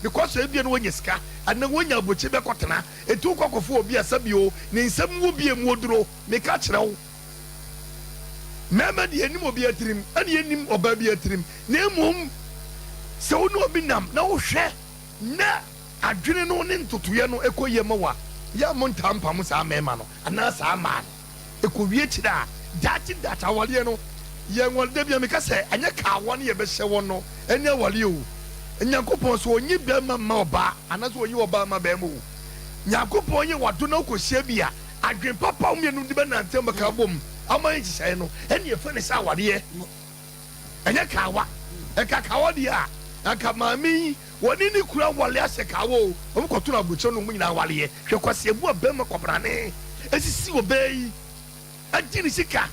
because ebia no wonya sika ana wonya abochi be kotena etu kokofo obi asabio ne nsam wo bia mu oduro me ka kirewo mema de anim obi atirim ani anim oba bi atirim na emom se wo no obi nam na wo hwe na adwene no ne ntotoye no ekoye mawa ya montampa mu sa mema no ana sa ma ekowie kira data wale no ye ngolde bia me ka se anya ka won ye be hye won no enya wale o Nyakopon so onyi be ma oba anaso onyi oba ma be mu Nyakopon ye wado na okohia bia adwen papa umienu de be nantem baka bom aman hye no ene efe ne sa wade enya kawa eka kawa dia aka mami woni ni kura wale ase kawo o mkoto na bucho no munyina wale hwe kwase bu be ma kobrane esisi obei agini sika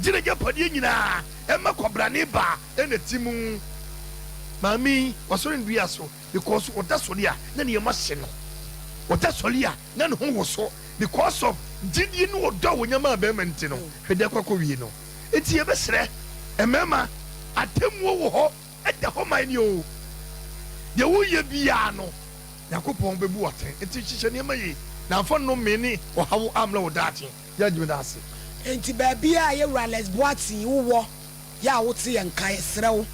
gina japade nyina e ma kobrane ba ene timu Mami, wasori ndua so because oda solia na ne yema no. Oda solia na ne ho woso because of didi no oda wonyama be menti no. Hwede kwakọ wie no. Enti ye besre emema atemu wo ho eda ho man ni o. Ye wo ye bia no. Yakopon bebu oten. Enti hihye ne ma yi. Na afọ no me ni o hawo amla oda achen. Ya jime da ase. enti baabi a ye wireless boatin wo ya wo te yanka esrew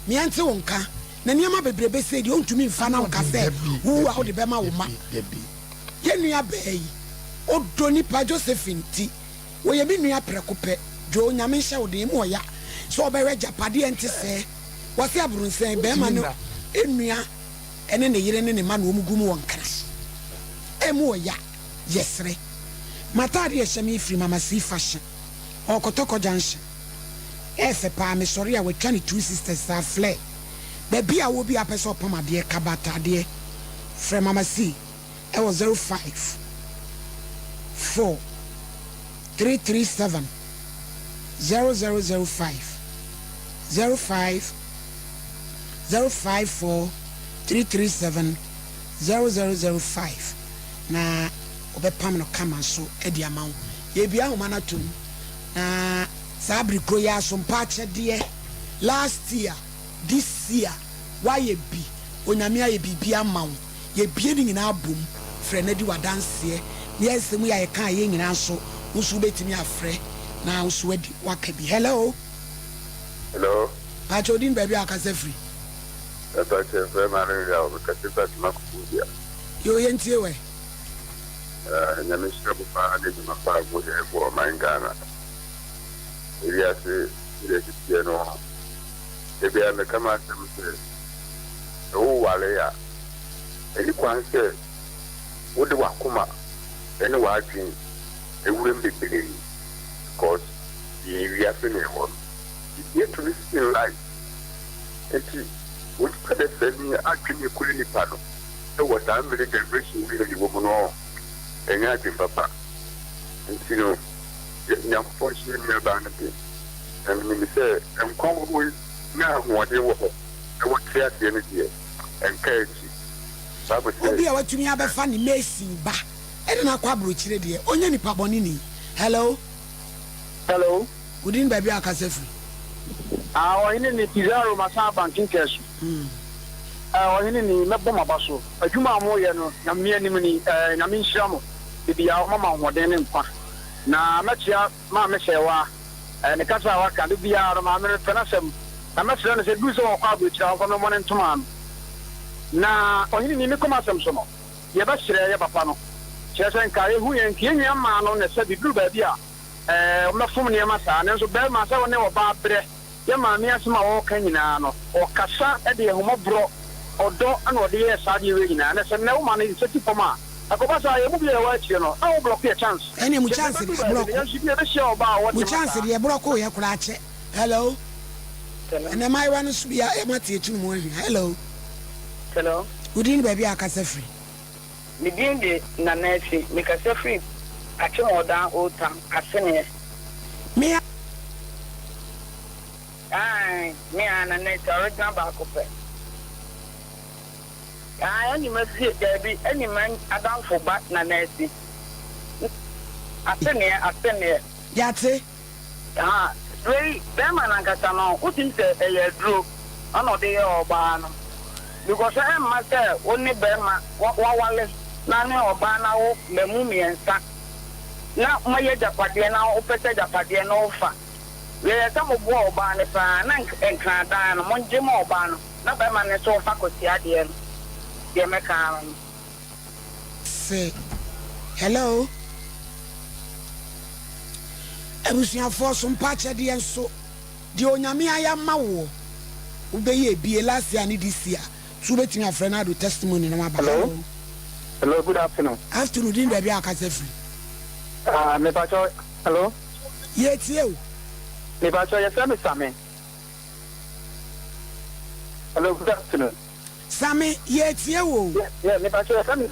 me ante wo nka na niam bebrebe se di ontumi mfa na nka se wo a wo de bema wo ma ye nua bayi odo nipa Josephine ti wo ye bi nua prekope jo nyame hye wo de mu oya so obewe japade ente se wo se aburunsen bema no enua ene ne yire ne ne ma no omugumu won kra emu oya yesre matade ye shemi free mama si fashion okotoko junction ese pa me sorry a we 22 sisters are flare baby a wo bi apeso pomade kabata de free mama si it was 05 4 337 0005 05 054 337 0005 na obepam no kama so edi amawo ye bia homa na tum na sabri kroya so mpache de last year this year why ye bi onyame aye bibia amawo ye bie ni nyina abom frɛ na di wadanse ne yesemu ya ye kan ye nyina so usu betimi afrɛ na usu adi wakabi hello pachodin baby akase free yo yentie we nyame shirabu pa de ma pa go he go mangana iriya se iriya se no ebe ya kama se o wale ya eni kwanse wode wakoma eni wadwin ewure mbebere because the area fene ho yet to see life enti what could have said me actually couldn't pardon so what I'm really generation really woman no enya di papa enti no ya fortune me ba na bi and me say em come we na ho de wo ho e wo tia tie ne die encourage sabu say obi a watumi abefa ni Messi ba e na kwa bro chire de onya nipa boni ni hello good evening baby akasefu ohini ni Pizarro Masa banking cash ohini ni mebo mabaso adwuma amoye no na me anim ni na me nhiramo bibia mama hoden ne mpa na machia ma me hyewa ne kasa waka de bia ro ma me penasem na machia ne se du so kwa abotira ko no mo ne ntoma na ohini ni me koma asem so no ye ba hyire ye papa no kyeresen ka ehu ye nkie nwa ma no ne se bibru ba bia mafum ne ma sa ne so be ma sa woni oba bre ye ma me asema wo ka nyina no o kasa e de ehomobro odo ana ode ye sa de we nyina na se ne wo ma ne seti poma akoba sa ye mu bi e wa chi no a wo block ye chance ene mu chance de block mu chance de block o ye kura che hello ene mai wa no su bia e mate etu mu ahwi hello udin baby akasa free mi din de na nefi mi kasa free ache moda o tam asene me ai me ana net original ba ko pe ani ma fi debi ani man adam fo ba na neti asene yate wey be man angata no utin se eye dro ono de ye oba no because I ma say oni be ma wa wale na ne oba na wo memu miensa na maye japade na opete japade na ofa we ta mo bo oba ne pa na enkan dan no monje mo oba no na be ma ne so fa ko ti ade no ye me kan say hello ebusia for some patch de enso de onyame ayama wo ubeye bie last year ni this year so betimi afrena do testimony na ma ba hello good afternoon din baby akase free me pacho hello tie o me pacho ya same same hello good afternoon same tie o yeah me pacho ya same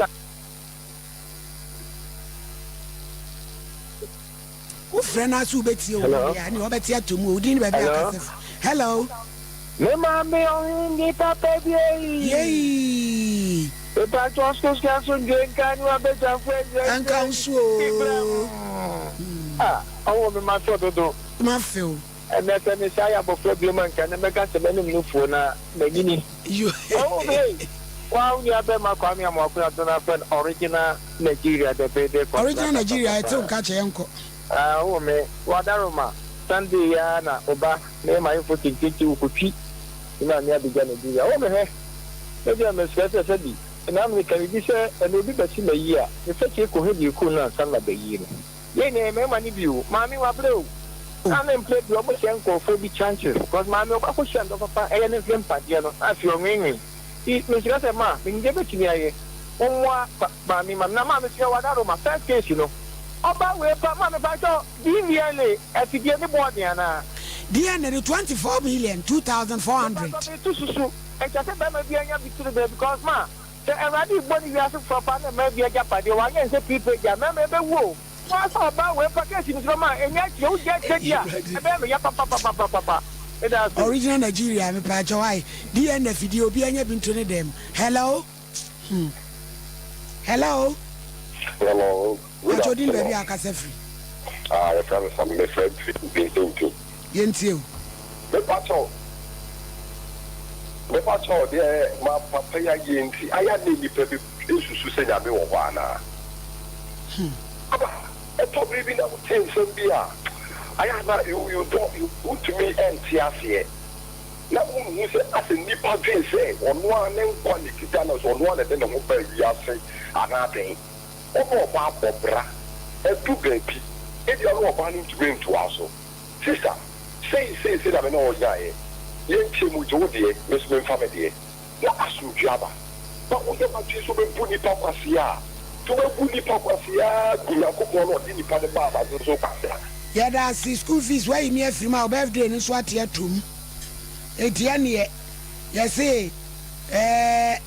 o frena so betie o ya ni o betie atomu o din baby akase hello me mame on ni papa bi yey e pa to skos ka so ngen kan wa be ja fwe an kan so awo me ma so dodo ma feel e me te ni sha ya bo problem kan me ka se me no fu na me gini you wow ya be ma kwa mi am akura do na friend original Nigeria the be original Nigeria e te nka che enko Oh, me, Wadaroma, Sunday, Yana, Oba, name my foot in Kitty, Ukuchi, in my near beginning. Oh, me, maybe I'm a sweater, said he. And I'm the Canadian, and will be better in a year. The fetch you could have you couldn't some of the year. Yea, money view, Mammy, what blue. I'm in play to almost uncle for the chances, because my no question of a pa and a grandpa, I feel ringing. It means that a man, in Debetia, one Mammy, Mamma, Wadaroma, first case, you know. About where Mamma Bato, DVLA, at the other body, and DNA 24 million 2,400. And just a baby because ma, the already body you have for partner maybe a gap at the one and the people, maybe woo. What's about where packaging from my and yet you get papa. Original Nigeria, me Pajoy, DNA video being been to them. Hello? Hello? Hello. What you doing, baby? I can say free. I found some of my friends being into. Yentiu. The battle. The battle, there, my papa, Yenti. I had maybe people to say that we were one. I probably been able to tell some beer. I have not, you put to me empty as yet. Now, who say, as a nipper say, on one name quality channels, on one and then the mobile we are saying, another. Oh, Barbara, a two baby. If you are planning to bring to us, sister, say, that I know, young Tim with Jody, Miss family. What are you, Jabba? But what about you, so Bunny Papasia? To a Bunny Papasia, Kuyakupo, or Dini Padaba, so Passa. Yeah, that's the school fees way near from our birthday in Swati tomb. Etienne, yes, Alex.